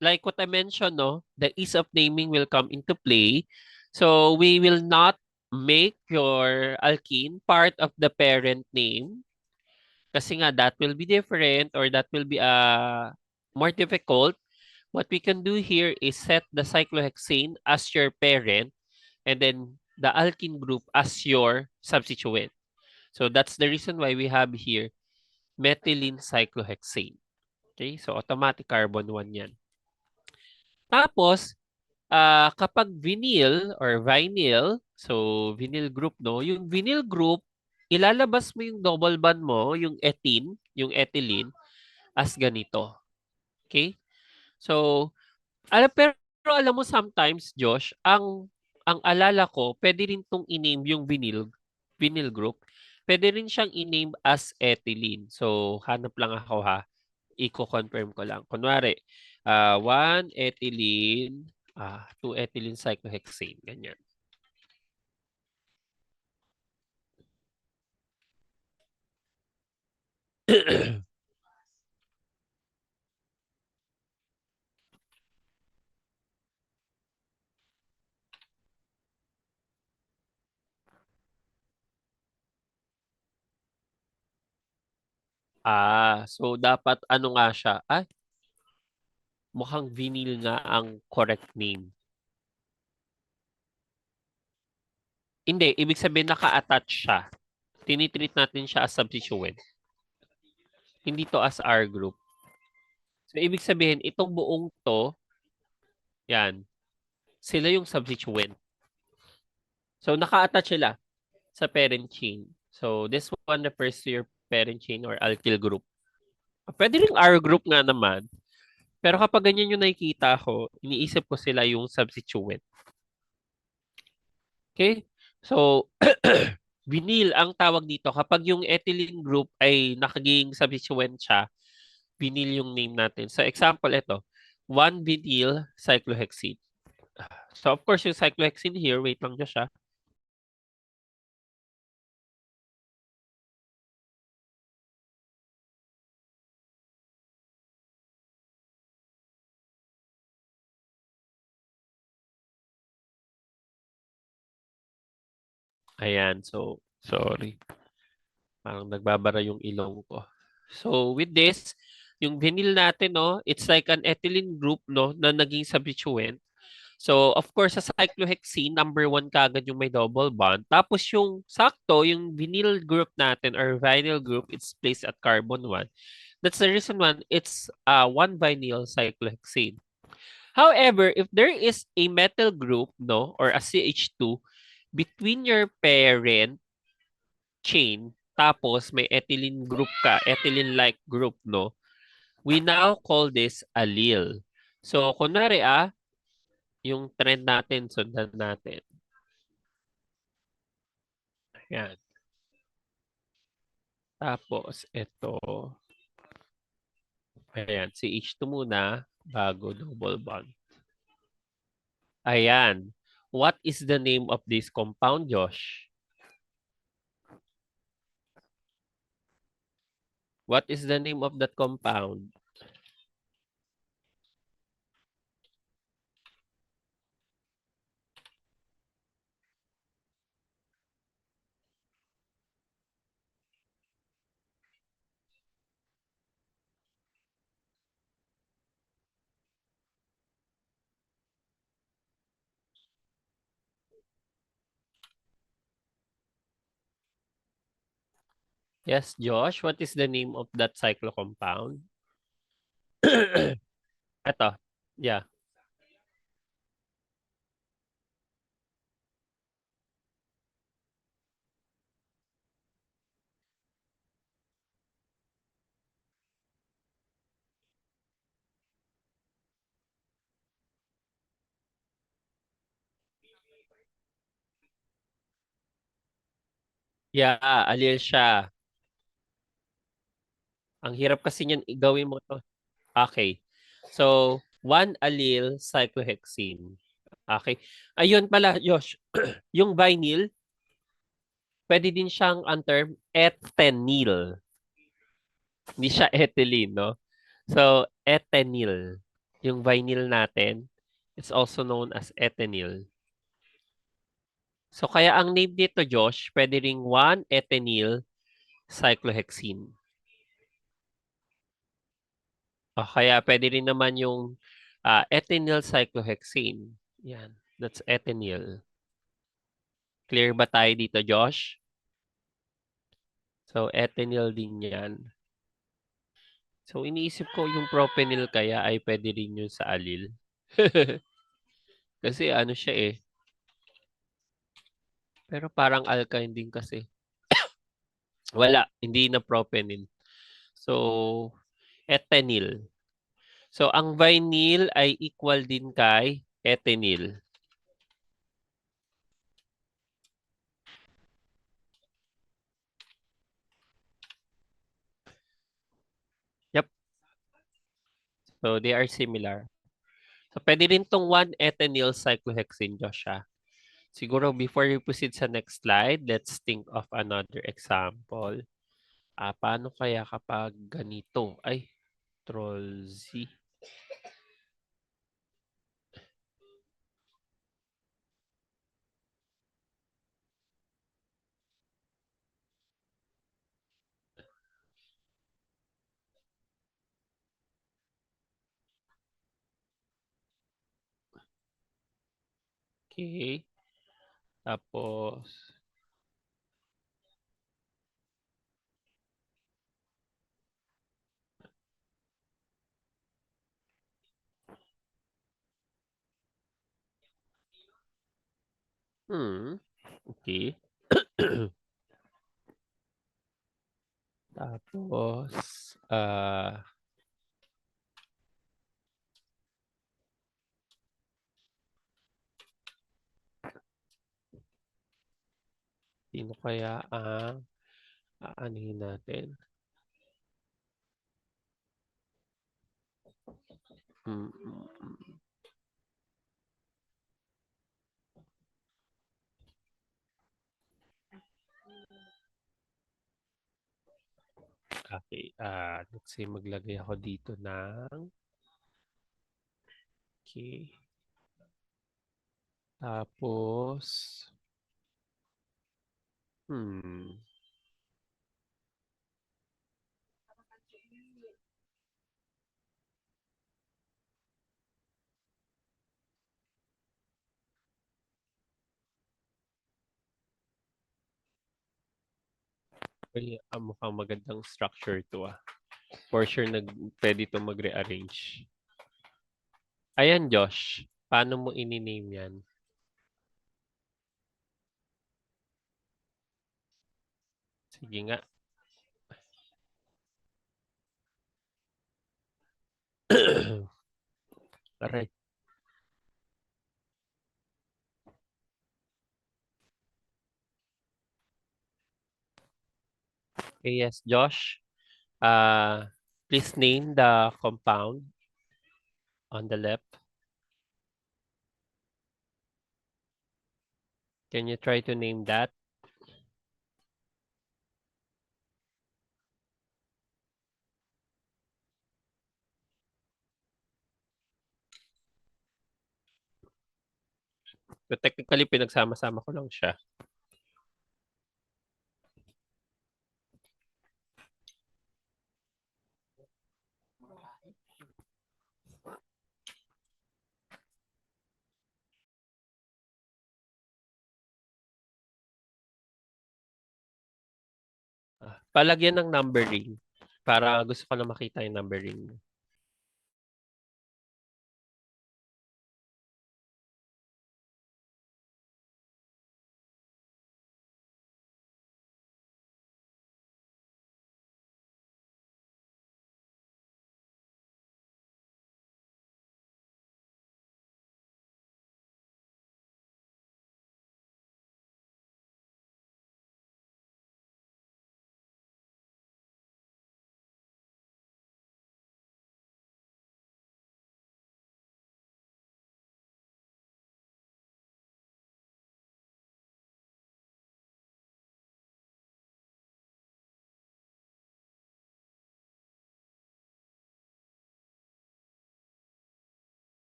like what I mentioned, no, the ease of naming will come into play. So we will not make your alkene part of the parent name kasi nga that will be different or that will be more difficult. What we can do here is set the cyclohexane as your parent and then the alkene group as your substituent. So that's the reason why we have here methylene cyclohexane. Okay, so automatic carbon 1 yan. Tapos, kapag vinyl or vinyl, so vinyl group, no? Yung vinyl group, ilalabas mo yung double bond mo, yung ethene, yung ethylene, as ganito. Okay? So, pero alam mo sometimes, Josh, ang alala ko, pwede rin tong i-name yung vinyl group. Pwede rin siyang i-name as ethylene. So, hanap lang ako ha. Iko-confirm ko lang. Kunwari, 1 ethylene, 2 ethylene cyclohexane, ganyan. So dapat ano nga siya? Mukhang vinyl nga ang correct name. Hindi, ibig sabihin naka-attach siya. Tinitreat natin siya as substituent. Hindi to as R group. So ibig sabihin, itong buong to, yan, sila yung substituent. So naka-attach sila sa parent chain. So this one refers to your parent chain or alkyl group. Pwede ring R group nga naman. Pero kapag ganyan yung nakikita ko, iniisip ko sila yung substituent. Okay? So, vinyl ang tawag dito. Kapag yung ethylene group ay nakaging substituent siya, vinyl yung name natin. So, example ito, 1-vinyl cyclohexene. So, of course, yung cyclohexene here, wait lang siya. Ayan, so, sorry. Parang nagbabara yung ilong ko. So, with this, yung vinyl natin, no, it's like an ethylene group, no, na naging substituent. So, of course, sa cyclohexene, number 1 kagad yung may double bond. Tapos yung sakto, yung vinyl group natin or vinyl group, it's placed at carbon 1. That's the reason why it's 1 vinyl cyclohexane. However, if there is a metal group, no, or a CH2 between your parent chain, tapos may ethylene group ka, ethylene-like group, no, we now call this allele. So, kunwari yung trend natin, sundan natin. Ayan. Tapos, ito. Ayan, si H2 muna, bago double bond. Ayan. What is the name of this compound, Josh? What is the name of that compound? Yes, Josh, what is the name of that cyclocompound? Ito. Yeah. Yeah, allele siya. Ang hirap kasi niyan igawin mo to. Okay. So, 1 allele cyclohexene. Okay. Ayun pala, Josh. Yung vinyl, pwede din siyang ang term ethenyl. Hindi siya ethylene, no? So, ethenyl. Yung vinyl natin, it's also known as ethenyl. So, kaya ang name dito, Josh, pwede ring 1-ethenyl cyclohexene. O kaya pwede rin naman yung ethenyl cyclohexane. Yan. That's ethenyl. Clear ba tayo dito, Josh? So, ethinyl din yan. So, iniisip ko yung propenyl kaya ay pwede rin yun sa alil. Kasi ano siya eh. Pero parang alkyne din kasi. Wala, hindi na propenyl. So, ethinyl. So, ang vinyl ay equal din kay ethinyl. Yep. So, they are similar. So, pwede rin tong 1-ethinyl cyclohexane, Joshua. Siguro before we proceed sa next slide, let's think of another example. Paano kaya kapag ganito? Ay, Troll Z. Okay. Tapos, okay. Tapos, sino kaya ang aanihin natin? Hmm, mm, mm. Okay. Let's say maglagay ako dito ng okay. Tapos, hmm. Ay, mukhang magandang structure to ah. For sure, pwede to mag-rearrange. Ayan, Josh. Paano mo ini-name yan? Sige nga. Aray. Okay, yes, Josh. Please name the compound on the left. Can you try to name that? So technically, pinagsama-sama ko lang siya. Palagyan ng numbering para gusto ko na makita yung numbering.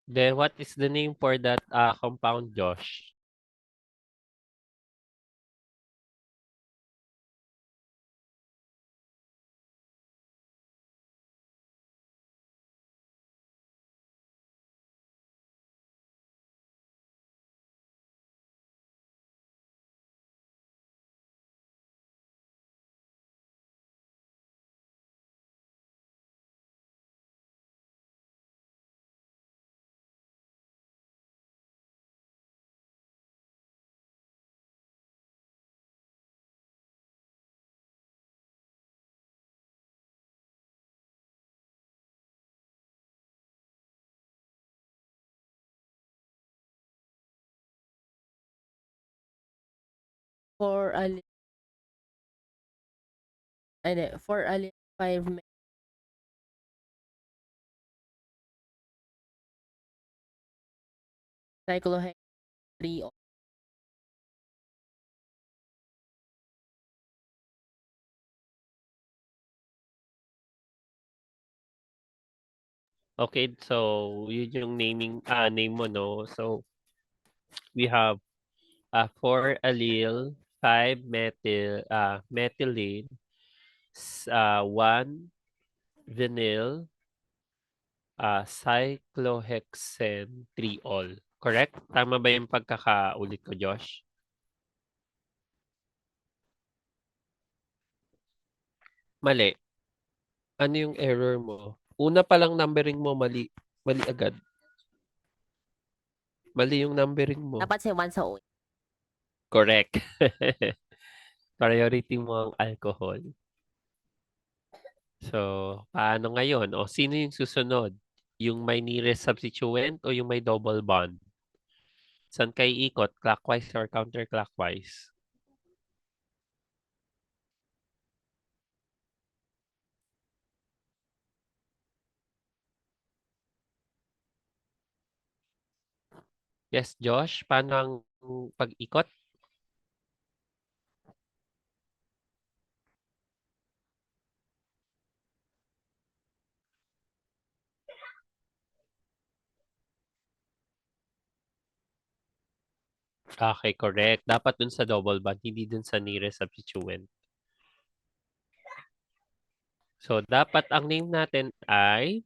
Then what is the name for that compound, Josh? For for allyl 5 cyclohexane 3. Okay, so yun yung name mo, no? So we have 4 allyl, 5 methylene, 1 vinyl, cyclohexane, 3 all. Correct? Tama ba yung pagkakaulit ko, Josh? Mali. Ano yung error mo? Una pa lang numbering mo, mali. Mali agad. Mali yung numbering mo. Dapat si 1 sa una. Correct. Priority mo ang alcohol. So, paano ngayon? O sino yung susunod? Yung may nearest substituent o yung may double bond? Saan kayo ikot? Clockwise or counterclockwise? Yes, Josh? Paano ang pag-ikot? Okay, correct. Dapat dun sa double bond, hindi dun sa nearest substituent. So, dapat ang name natin ay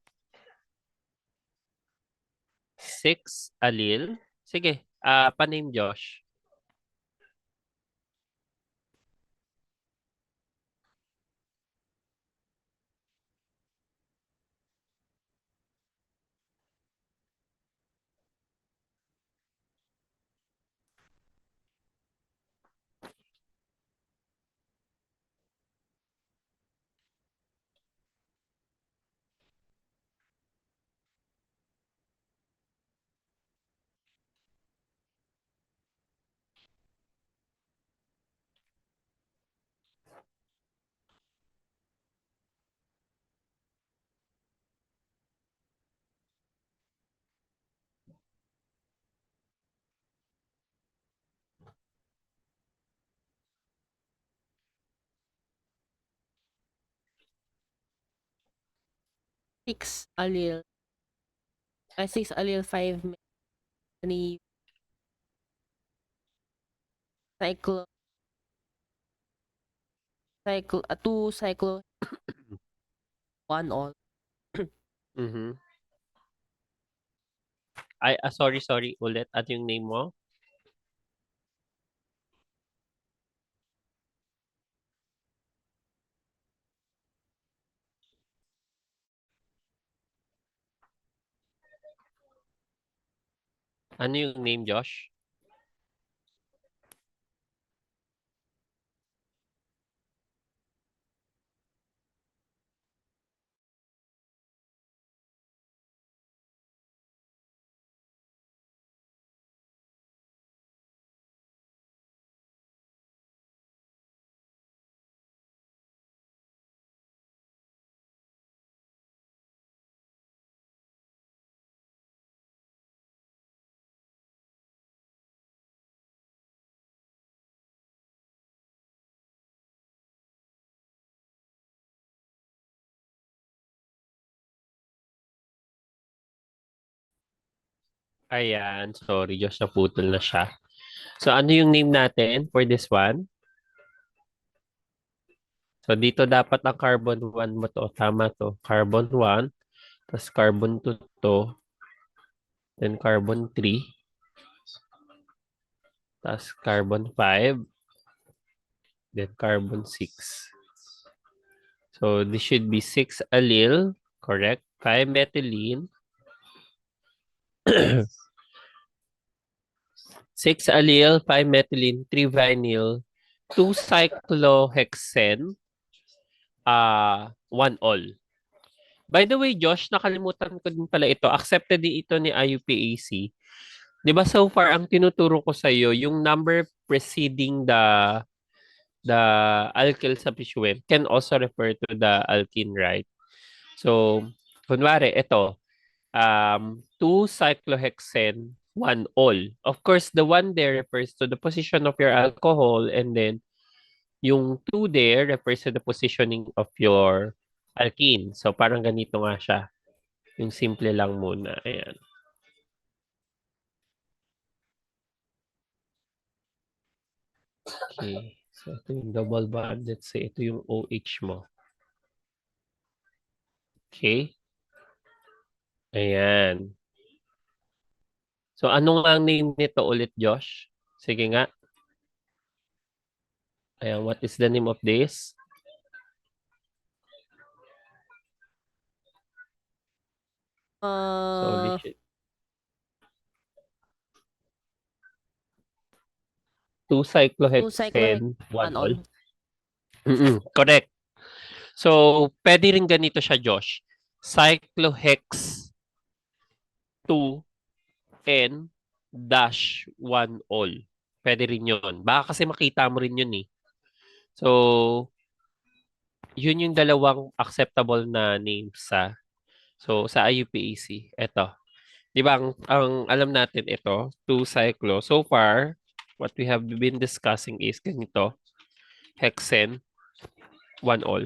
6 allyl. Sige, pa-name Josh. Six allyl 6 allyl 5 3 cyclo 2 cyclo 1 all. Mhm. Ay, sorry ulit. At yung name mo? Ano yung name, Josh? Ayan, sorry, Josh, naputol na siya. So, ano yung name natin for this one? So, dito dapat ang carbon 1 mo to. Tama to. Carbon 1, tapos carbon 2 to, then carbon 3, tapos carbon 5, then carbon 6. So, this should be 6 allyl, correct? 5 methylene, 6 allyl, 5 methylene, 3 vinyl, 2 cyclohexane, 1 all. By the way, Josh, nakalimutan ko din pala ito. Accepted din ito ni IUPAC. 'Di ba so far ang tinuturo ko sa iyo yung number preceding the alkyl substituent can also refer to the alkene, right? So, kunwari ito, 2 cyclohexane, 1 all. Of course, the 1 there refers to the position of your alcohol, and then yung 2 there refers to the positioning of your alkene. So, parang ganito nga siya. Yung simple lang muna. Ayan. Okay. So, ito yung double bond. Let's say, ito yung OH mo. Okay. Ayan. So, ano nga ang name nito ulit, Josh? Sige nga. Ayan, what is the name of this? So, Uh, two 2 cyclohexane, cyclohexane, one 1 all. all. Correct. So, pwede rin ganito siya, Josh. Cyclohex 2 N dash 1 all. Pwede rin yun. Baka kasi makita mo rin yun eh. So, yun yung dalawang acceptable na names sa IUPAC. Ito. Di ba, ang alam natin ito, 2 cyclo. So far, what we have been discussing is ganito. Hexane, 1 all.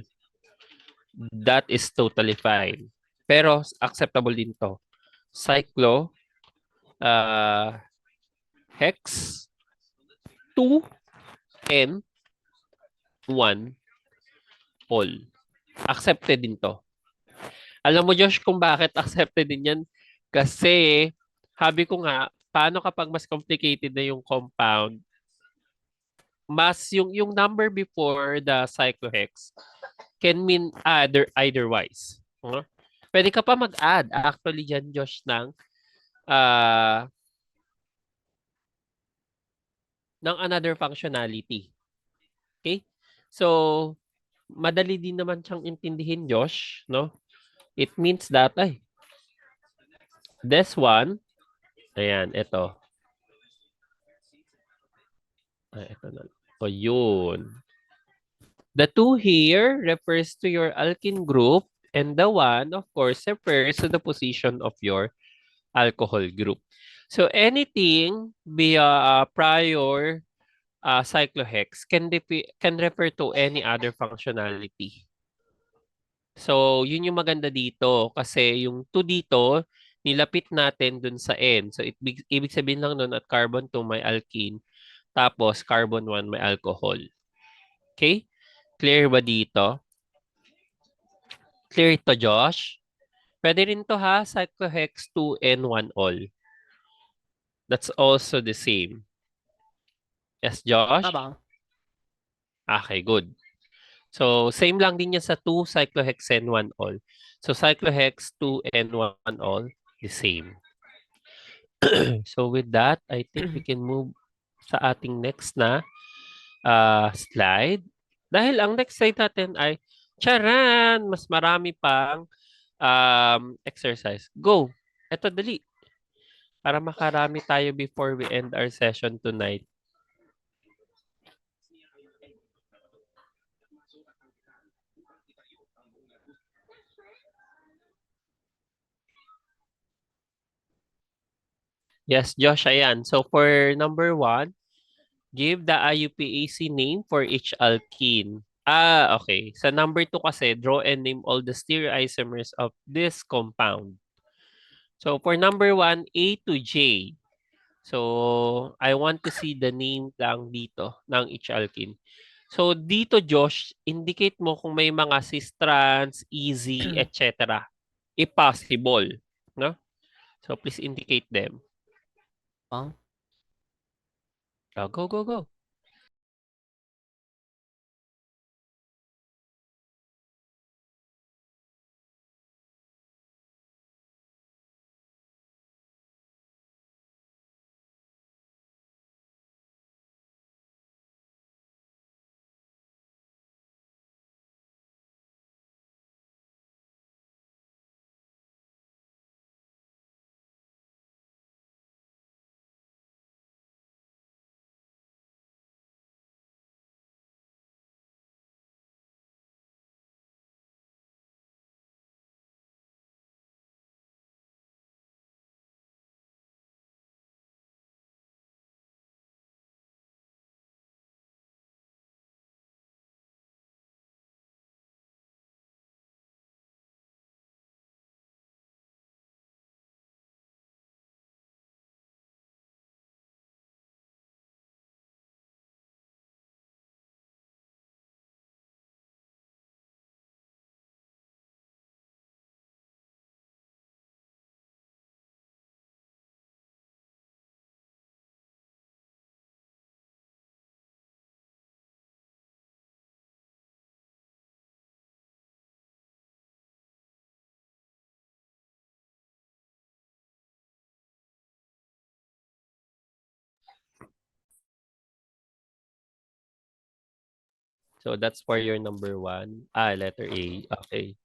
That is totally fine. Pero acceptable din to. Cyclo, hex, 2, N, 1, all. Accepted din to. Alam mo, Josh, kung bakit accepted din yan? Kasi, sabi ko nga, paano kapag mas complicated na yung compound, mas yung number before the cyclohex can mean eitherwise. Pwede ka pa mag-add actually dyan, Josh, uh, ng another functionality. Okay? So, madali din naman siyang intindihin, Josh, no? It means that, this one, ayan, ito. Ito na. O, yun. The 2 here refers to your alkene group, and the 1, of course, refers to the position of your alcohol group. So, anything via prior cyclohex can refer to any other functionality. So, yun yung maganda dito kasi yung 2 dito, nilapit natin dun sa N. So, ibig sabihin lang nun at carbon 2 may alkene, tapos carbon 1 may alcohol. Okay? Clear ba dito? Clear ito, Josh? Pwede rin to ha, cyclohex 2 and 1 all. That's also the same. Yes, Josh? Aba. Okay, good. So, same lang din yan sa 2 cyclohexane 1 all. So, cyclohex 2 and 1 all, the same. So, with that, I think we can move sa ating next na slide. Dahil ang next slide natin ay, charan! Mas marami pang exercise. Go! Eto, dali. Para makarami tayo before we end our session tonight. Yes, Josh, ayan. So for number 1, give the IUPAC name for each alkene. Okay. Sa number 2 kasi, draw and name all the stereoisomers of this compound. So for number 1, A to J. So I want to see the name lang dito ng each alkene. So dito Josh, indicate mo kung may mga cis trans, easy, etc. If possible, no? So please indicate them. Oh, Oh, go, go, go. So that's for your number 1. Letter A. Okay.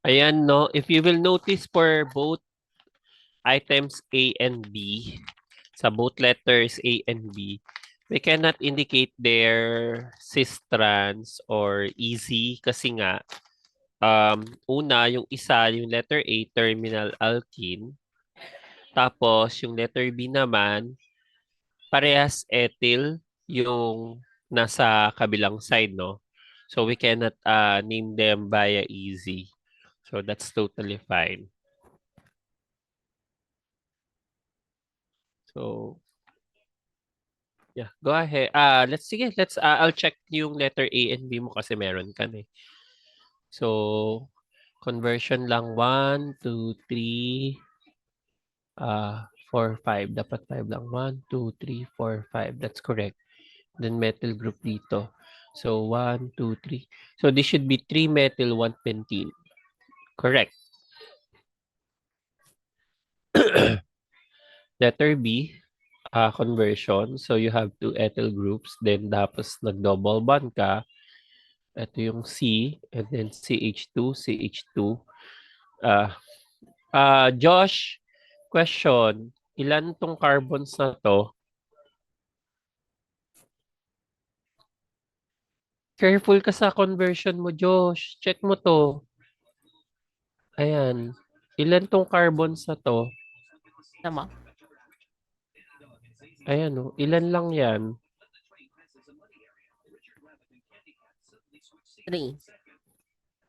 Ayan, no? If you will notice for both items A and B, sa both letters A and B, we cannot indicate their cis trans or easy kasi nga, una, yung isa, yung letter A, terminal alkene. Tapos, yung letter B naman, parehas ethyl yung nasa kabilang side, no? So, we cannot name them via easy. So, that's totally fine. So, Yeah, go ahead. I'll check yung letter A and B mo kasi meron ka na eh. So, conversion lang 1, 2, 3, 4, 5. Dapat 5 lang. 1, 2, 3, 4, 5. That's correct. Then methyl group dito. So, 1, 2, 3. So, this should be 3 methyl, 1 pentene. Correct. Letter B, conversion. So, you have two ethyl groups. Then, tapos nag-double bond ka. Ito yung C. And then CH2, CH2. Uh, Josh, question. Ilan tong carbons na to? Careful ka sa conversion mo, Josh. Check mo to. Ayan. Ilan tong carbons na to? Tama? Ayan o. Ilan lang yan? 3.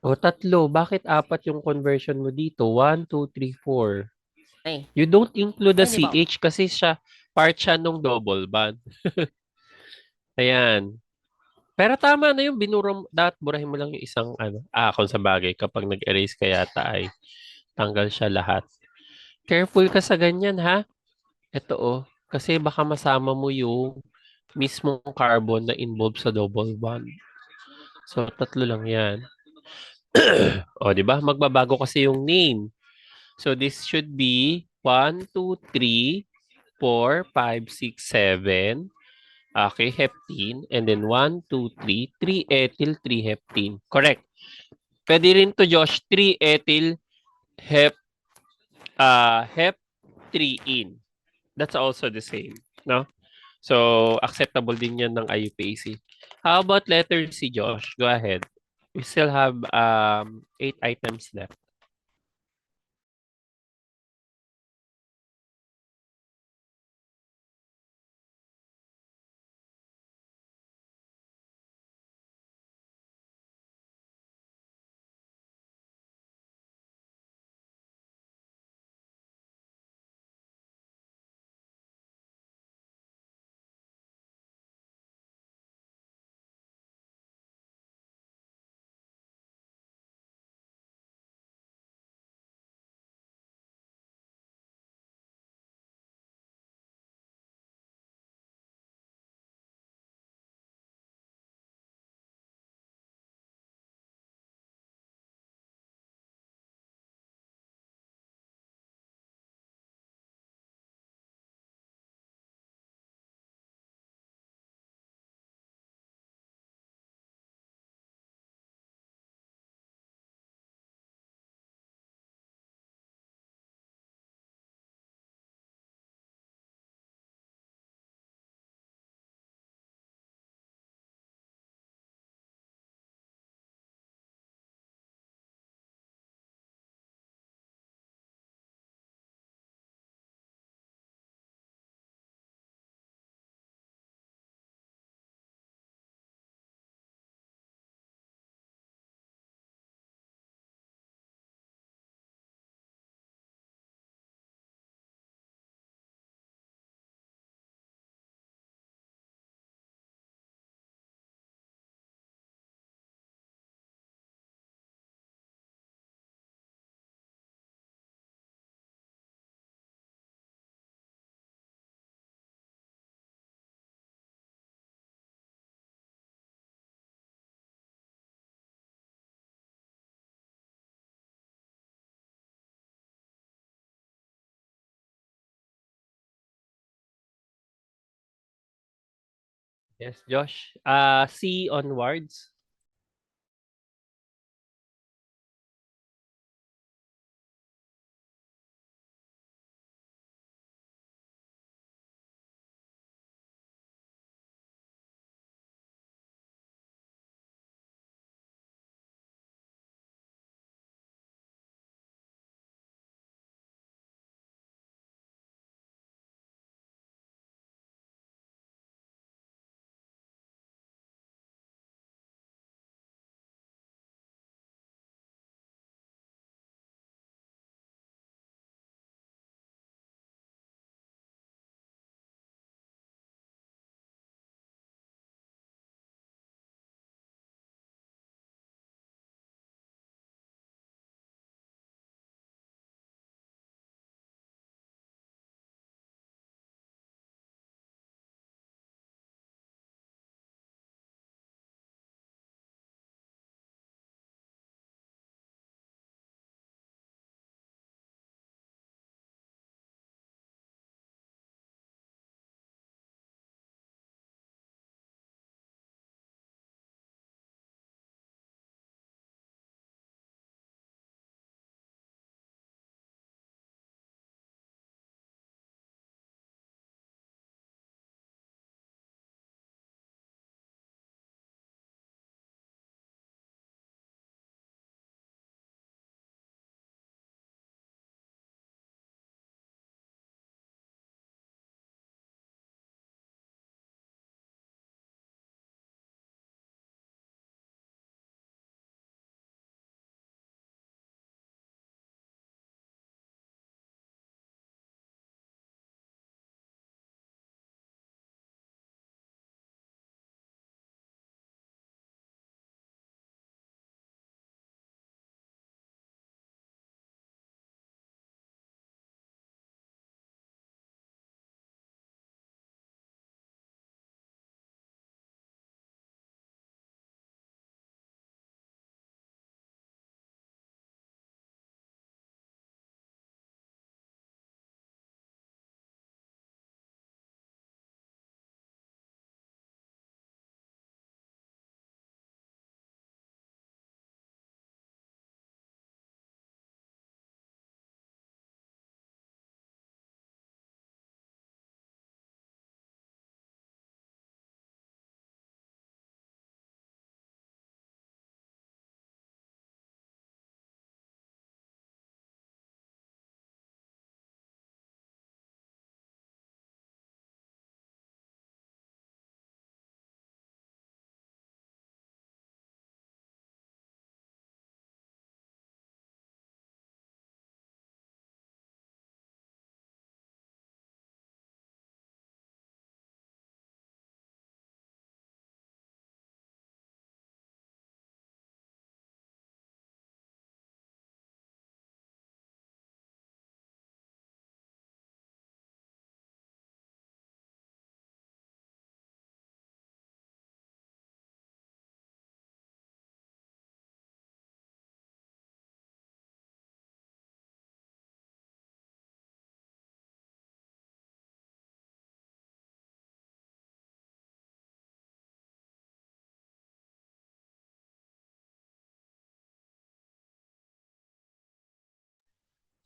O, tatlo. Bakit apat yung conversion mo dito? 1, 2, 3, 4. Eh, You don't include the ay, di ba? CH kasi part siya nung double bond. Ayan. Pero tama na yung dapat burahin mo lang yung isang kung sa bagay, kapag nag-erase ka yata ay tanggal siya lahat. Careful ka sa ganyan ha. Ito kasi baka masama mo yung mismong carbon na involved sa double bond. So, tatlo lang yan. O, di ba? Magbabago kasi yung name. So, this should be 1, 2, 3, 4, 5, 6, 7. Okay, heptene. And then 1, 2, 3, 3 ethyl, 3 heptene. Correct. Pwede rin to, Josh. 3 ethyl, hep, hep 3 in. That's also the same. No? So, acceptable din yan ng IUPAC. How about letter C, Josh? Go ahead. We still have 8 items left. Yes, Josh. C onwards.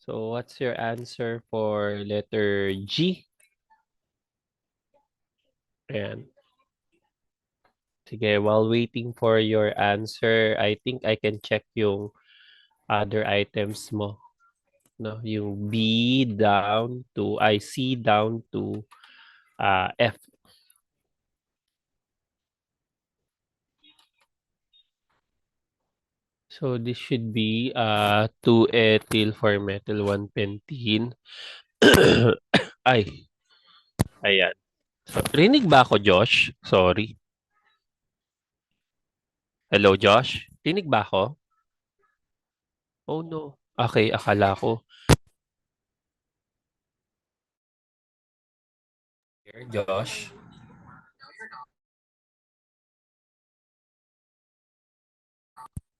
So what's your answer for letter G? Ayan. Sige, while waiting for your answer, I think I can check yung other items mo. No, yung B down to, C down to F. So this should be 2-ethyl for methyl 1-pentene. Ay, ayan. So, rinig ba ako, Josh? Sorry. Hello, Josh? Rinig ba ako? Oh no. Okay, akala ko. Here, Josh.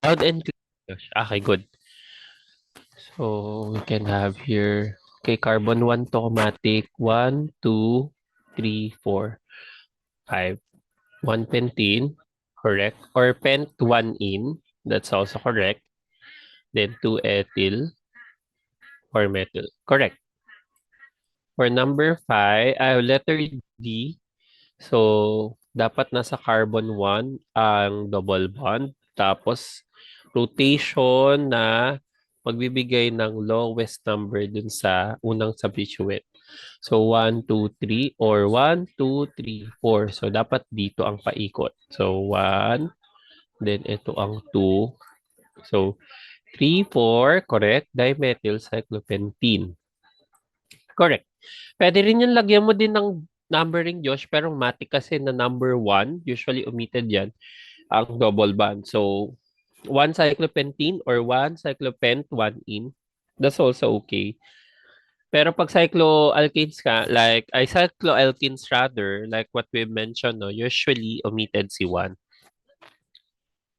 Loud and clear, Josh. Okay, good. So we can have here, okay, carbon 1 to chromatic. 1, 2, 3, 4, 5. 1 pentene, correct. Or pent 1 in, that's also correct. Then 2 ethyl or methyl, correct. For number 5, letter D, so dapat nasa carbon 1 ang double bond. Tapos rotation na magbibigay ng lowest number dun sa unang substituent. So 1, 2, 3 or 1, 2, 3, 4. So dapat dito ang paikot. So 1, then ito ang 2. So 3, 4, correct. Dimethyl cyclopentene. Correct. Pwede rin yung lagyan mo din ng numbering, Josh, pero matik kasi na number 1, usually omitted yan, ang double bond. So 1 cyclopentene or 1 cyclopent, 1 in, that's also okay. Pero pag cycloalkanes ka, like, ay cycloalkenes rather, like what we mentioned, no, usually omitted si 1.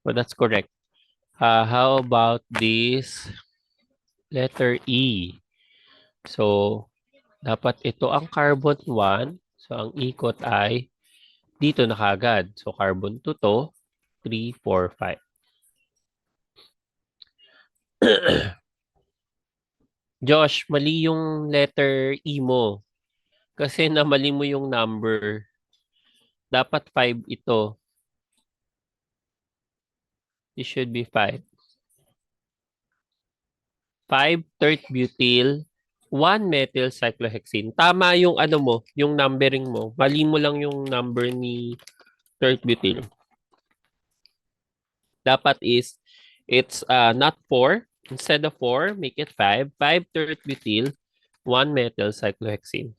So that's correct. How about this letter E? So, dapat ito ang carbon 1. So, ang ikot ay dito na kagad. So, carbon 2 to, 3, 4, 5. Josh, mali yung letter E mo. Kasi namali mo yung number. Dapat 5 ito. It should be 5. 5 tert-butyl, 1 methyl cyclohexene. Tama yung ano mo, yung numbering mo. Mali mo lang yung number ni tert-butyl. Dapat is, it's not 4. Instead of 4, make it 5. 5 tert-butyl, 1 methyl cyclohexene.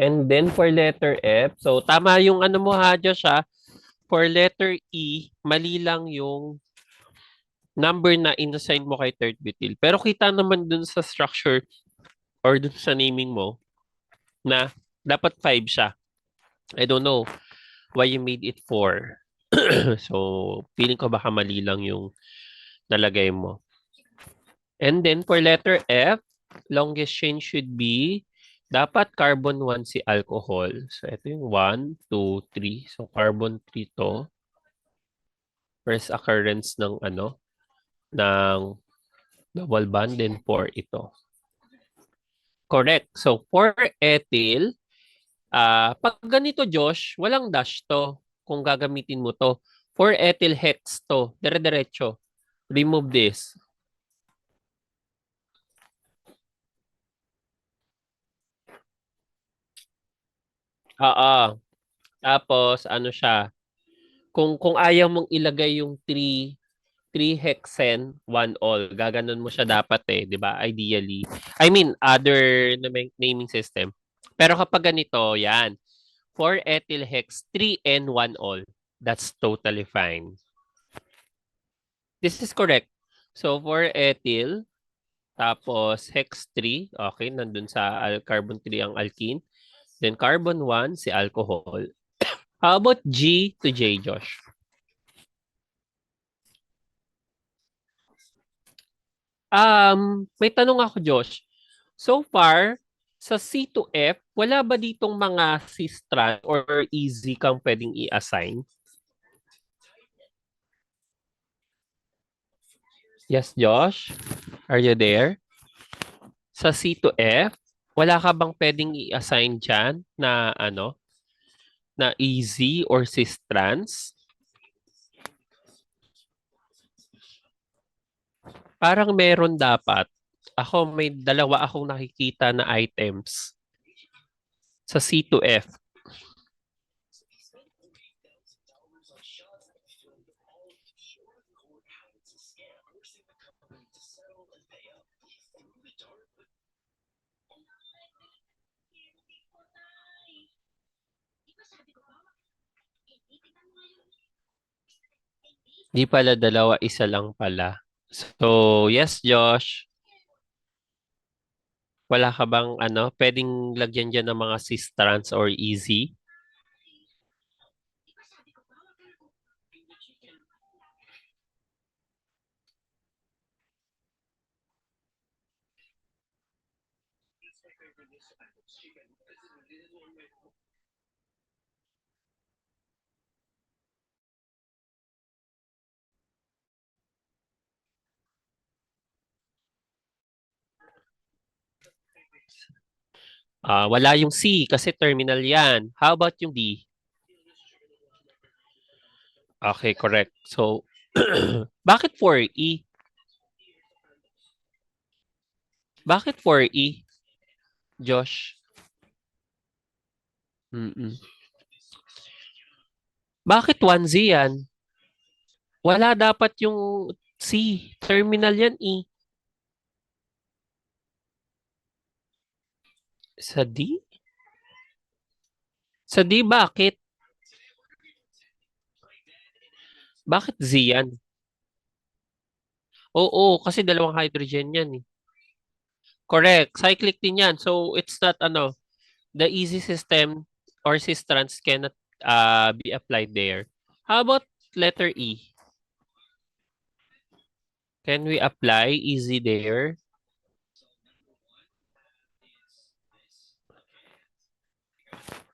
And then for letter F, so tama yung ano mo ha, Josh ha. For letter E, mali lang yung number na inassign mo kay tert-butyl. Pero kita naman dun sa structure or dun sa naming mo na dapat 5 siya. I don't know why you made it 4. So, feeling ko baka mali lang yung nalagay mo. And then for letter F, longest chain should be dapat carbon 1 si alcohol. So, ito yung 1, 2, 3. So, carbon 3 to. First occurrence ng ano, ng double bond, then 4 ito. Correct. So, for ethyl, pag ganito, Josh, walang dash to kung gagamitin mo to. For ethyl hex to. Dire-diretso. Remove this. Oo. Tapos, ano siya, kung ayaw mong ilagay yung 3 hexen, 1 all, gaganon mo siya dapat eh, di ba? Ideally. I mean, other naming system. Pero kapag ganito, yan. 4 ethyl hex, 3 and 1 all. That's totally fine. This is correct. So, for ethyl, Tapos hex 3, okay, nandun sa carbon 3 ang alkene. Then carbon 1, si alcohol. How about G to J, Josh? May tanong ako, Josh. So far, sa C to F, wala ba ditong mga cis-trans or easy kang pwedeng i-assign? Yes, Josh? Are you there? Sa C to F, wala ka bang pwedeng i-assign dyan na ano, na easy or cis-trans? Parang meron dapat. Ako, may dalawa akong nakikita na items sa C to F. Di pala dalawa, isa lang pala. So, yes, Josh. Wala ka bang ano, pwedeng lagyan dyan ng mga cis-trans or easy? Wala yung C kasi terminal yan. How about yung D? Okay, correct. So, bakit 4E? Bakit 4E, Josh? Mm-mm. Bakit 1Z yan? Wala dapat yung C. Terminal yan, E. Sa D? Sa D, bakit? Bakit Z yan? Oo, kasi dalawang hydrogen yan eh. Correct. Cyclic din yan. So, it's not ano, the easy system or cis-trans cannot be applied there. How about letter E? Can we apply easy there?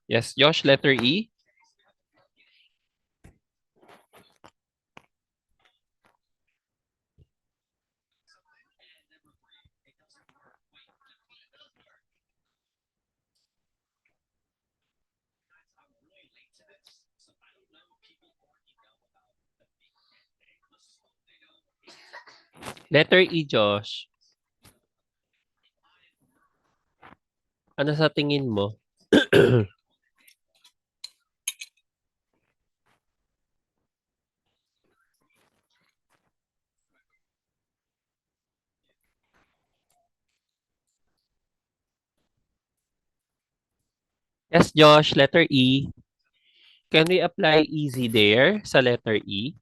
Yes, Josh, letter E. Letter E, Josh. Ano sa tingin mo? Yes, Josh, letter E. Can we apply easy there sa letter E?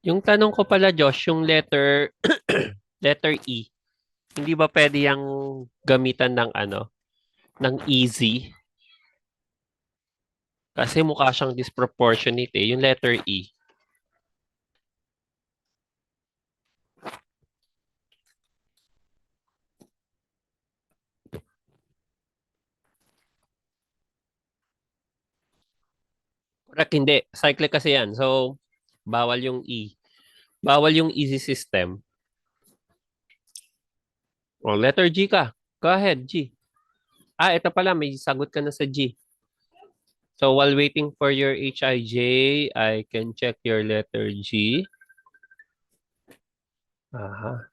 Yung tanong ko pala, Josh, yung letter letter E, hindi ba pwede yung gamitan ng ng easy? Kasi mukha siyang disproportionate eh, yung letter E. Correct, hindi. Cyclic kasi yan. So, bawal yung E. Bawal yung easy system. O, letter G ka. Go ahead, G. Ah, ito pala, may sagot ka na sa G. So, while waiting for your HIJ, I can check your letter G. Aha.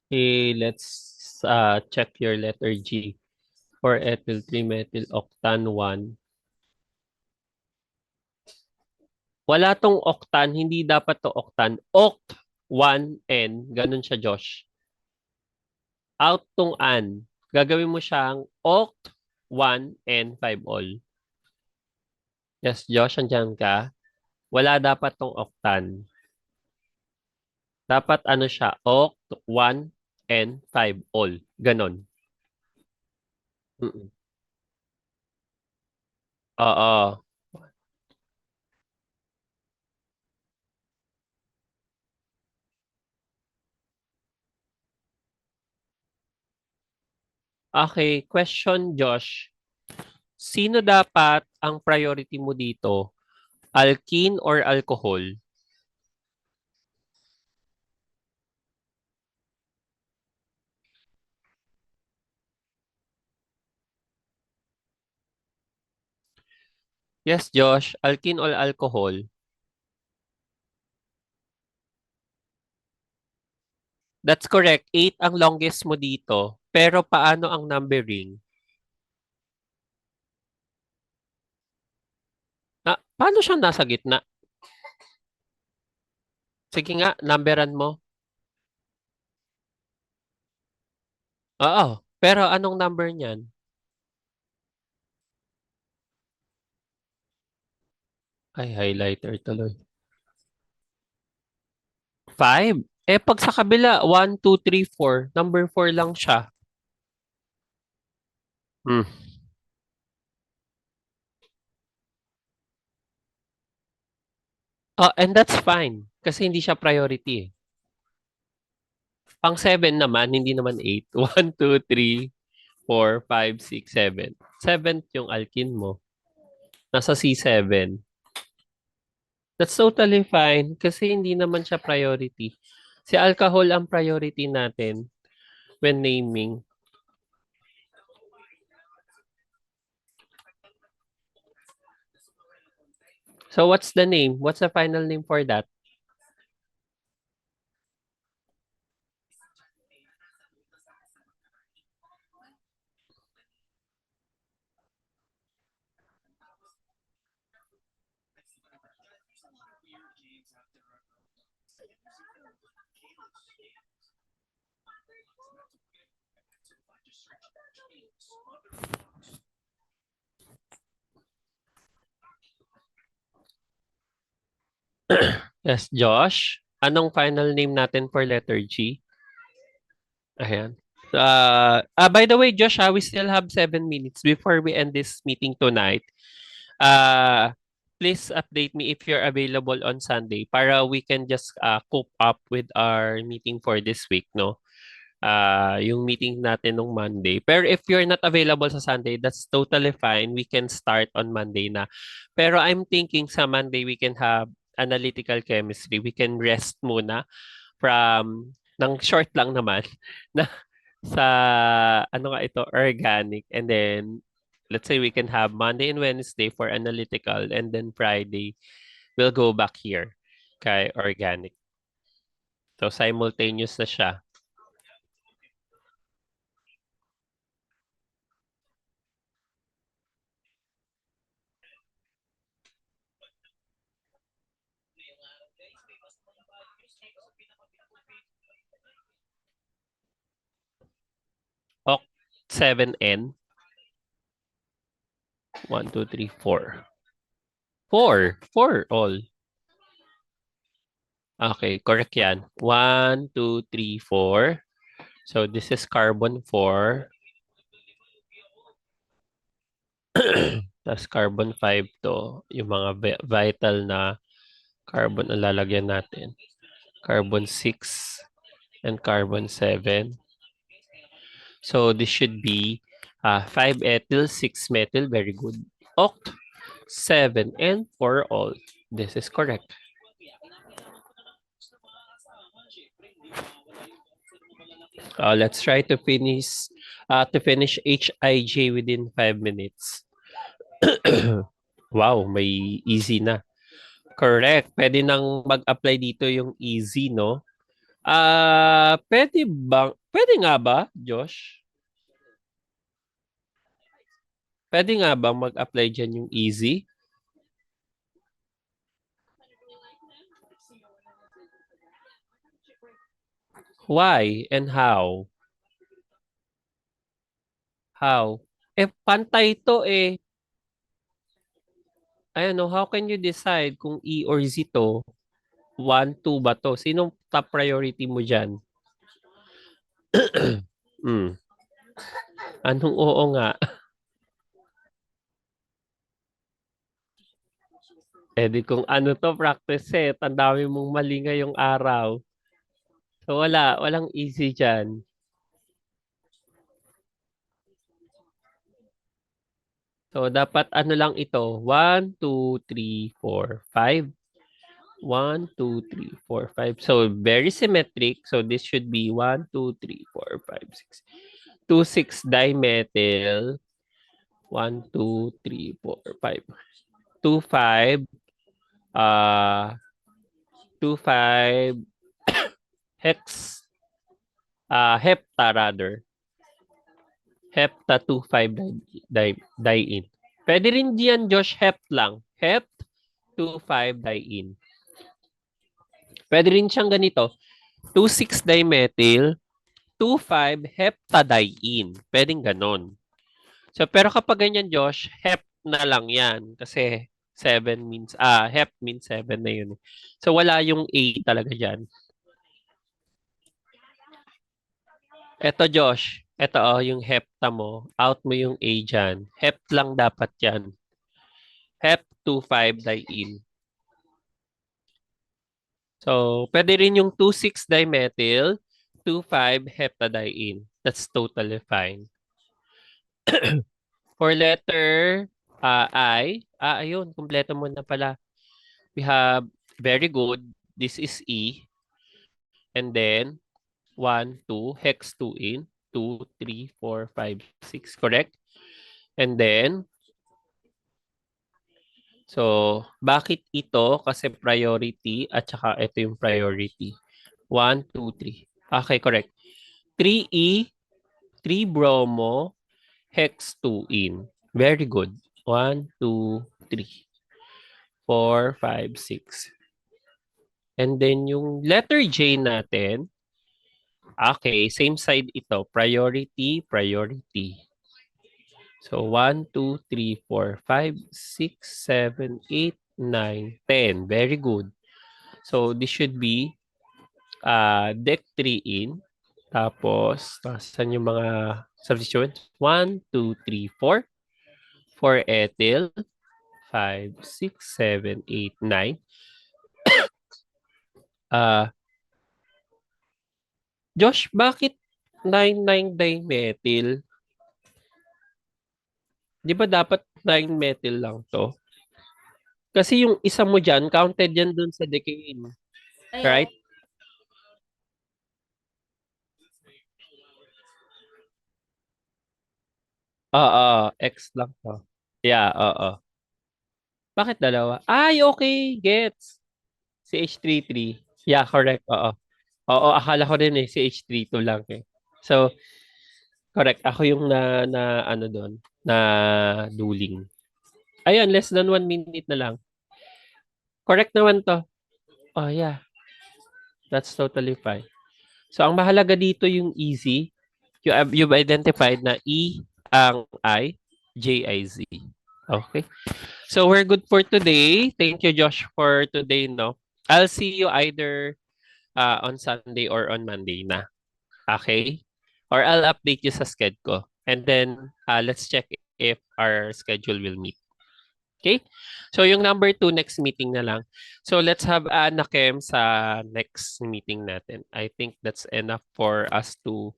Okay, let's check your letter G. For ethyl 3-methyl octan 1. Wala tong octan, hindi dapat to octan. Oct 1N, ganun siya, Josh. Out tong an. Gagawin mo siyang oct 1N 5 all. Yes, Josh, andyan ka. Wala dapat tong octan. Dapat ano siya, oct 1N 5 all. Ganon. Mm-mm. Oo. Okay, question, Josh. Sino dapat ang priority mo dito? Alkene or alcohol? Yes, Josh. Alkene or alcohol? That's correct. 8 ang longest mo dito. Pero paano ang numbering? Paano siya nasa gitna? Sige nga, numberan mo. Oo. Pero anong number niyan? Ay, highlighter tuloy. 5. Pag sa kabila, 1, 2, 3, 4. Number 4 lang siya. Hmm. Oh, and that's fine. Kasi hindi siya priority eh. Pang 7 naman, hindi naman 8. 1, 2, 3, 4, 5, 6, 7. 7 yung alkin mo. Nasa C7. That's totally fine kasi hindi naman siya priority. Si alcohol ang priority natin when naming. So what's the name? What's the final name for that? Yes, Josh. Anong final name natin for letter G? Ayan. By the way, Josh, we still have 7 minutes before we end this meeting tonight. Uh, please update me if you're available on Sunday para we can just cope up with our meeting for this week, no? Yung meeting natin nung Monday. Pero if you're not available sa Sunday, that's totally fine. We can start on Monday na. Pero I'm thinking sa Monday we can have analytical chemistry, we can rest muna from, ng short lang naman, na sa, ano nga ito, organic. And then, let's say we can have Monday and Wednesday for analytical, and then Friday, we'll go back here kay organic. So, simultaneous na siya. Oct 7N. 1, 2, 3, 4. 4. 4 all. Okay, correct yan. 1, 2, 3, 4. So, this is carbon 4. Tapos carbon 5 to. Yung mga vital na carbon ang lalagyan natin. Carbon 6 and carbon 7. So, this should be 5 ethyl, 6 methyl. Very good. Oct, 7, and 4 all. This is correct. Let's try to finish HIJ within 5 minutes. Wow, may easy na. Correct. Pwede nang mag-apply dito yung easy, no? Pwede nga ba, Josh? Pwede nga bang mag-apply dyan yung easy? Why and how? How? Pantay to eh. Ayun, how can you decide kung E or Z to? 1, 2 ba to? Sinong top priority mo dyan? Hmm. Anong oo nga? Di kung ano to practice set, ang dami mong mali ngayong araw. So walang easy dyan. So dapat ano lang ito, 1, 2, 3, 4, 5. 1, 2, 3, 4, 5. So very symmetric. So this should be 1, 2, 3, 4, 5, 6. 2, 6 dimethyl. 1, 2, 3, 4, 5. 2, 5. 2, 5. Hex. Hepta rather. Hepta 2, 5 diin. Pwede rin diyan, Josh, hept lang. Hept 2, 5 diin. Pwede rin siyang ganito. 2, 6 dimethyl. 2, 5 heptadiene. Pwedeng ganon. So, pero kapag ganyan, Josh, hep na lang yan. Kasi 7 means, hep means 7 na yun. So, wala yung A talaga dyan. Eto, Josh. Eto, yung hepta mo. Out mo yung A dyan. Hep lang dapat yan. Hep 2,5 diene. So, pwede rin yung 2,6 dimethyl, 2,5 heptadiene. That's totally fine. For letter I, ayun, kumpleto mo na pala. We have, very good, this is E. And then, 1, 2, hex 2 in, 2, 3, 4, 5, 6, correct? And then, so, bakit ito? Kasi priority at saka ito yung priority. 1, 2, 3. Okay, correct. 3E, 3 bromo, hex 2 in. Very good. 1, 2, 3, 4, 5, 6. And then yung letter J natin, okay, same side ito. Priority, priority. So 1, 2, 3, 4, 5, 6, 7, 8, 9, 10. Very good. So this should be deck 3 in. Tapos, saan yung mga substituents? 1, 2, 3, 4. 4 ethyl. 5, 6, 7, 8, 9. Josh, bakit 9, 9 dimethyl? Di ba dapat 9 methyl lang to? Kasi yung isa mo diyan counted yan dun sa decane, Ay, oo. right? Oo, X lang 'to. Yeah, oo. Bakit dalawa? Ay, okay, gets. CH33. Yeah, correct, oo. Oo, akala ko rin, eh, CH32 lang, eh. So, correct, ako yung na ano dun, na duling. Ayun, less than 1 minute na lang. Correct naman 'to. Oh, yeah, that's totally fine. So, ang mahalaga dito yung easy. You've identified na E ang I, J I Z. Okay. So, we're good for today. Thank you, Josh, for today, no? I'll see you either on Sunday or on Monday na. Okay? Or I'll update you sa schedule ko. And then, let's check if our schedule will meet. Okay? So, yung number 2, next meeting na lang. So, let's have Anakem sa next meeting natin. I think that's enough for us to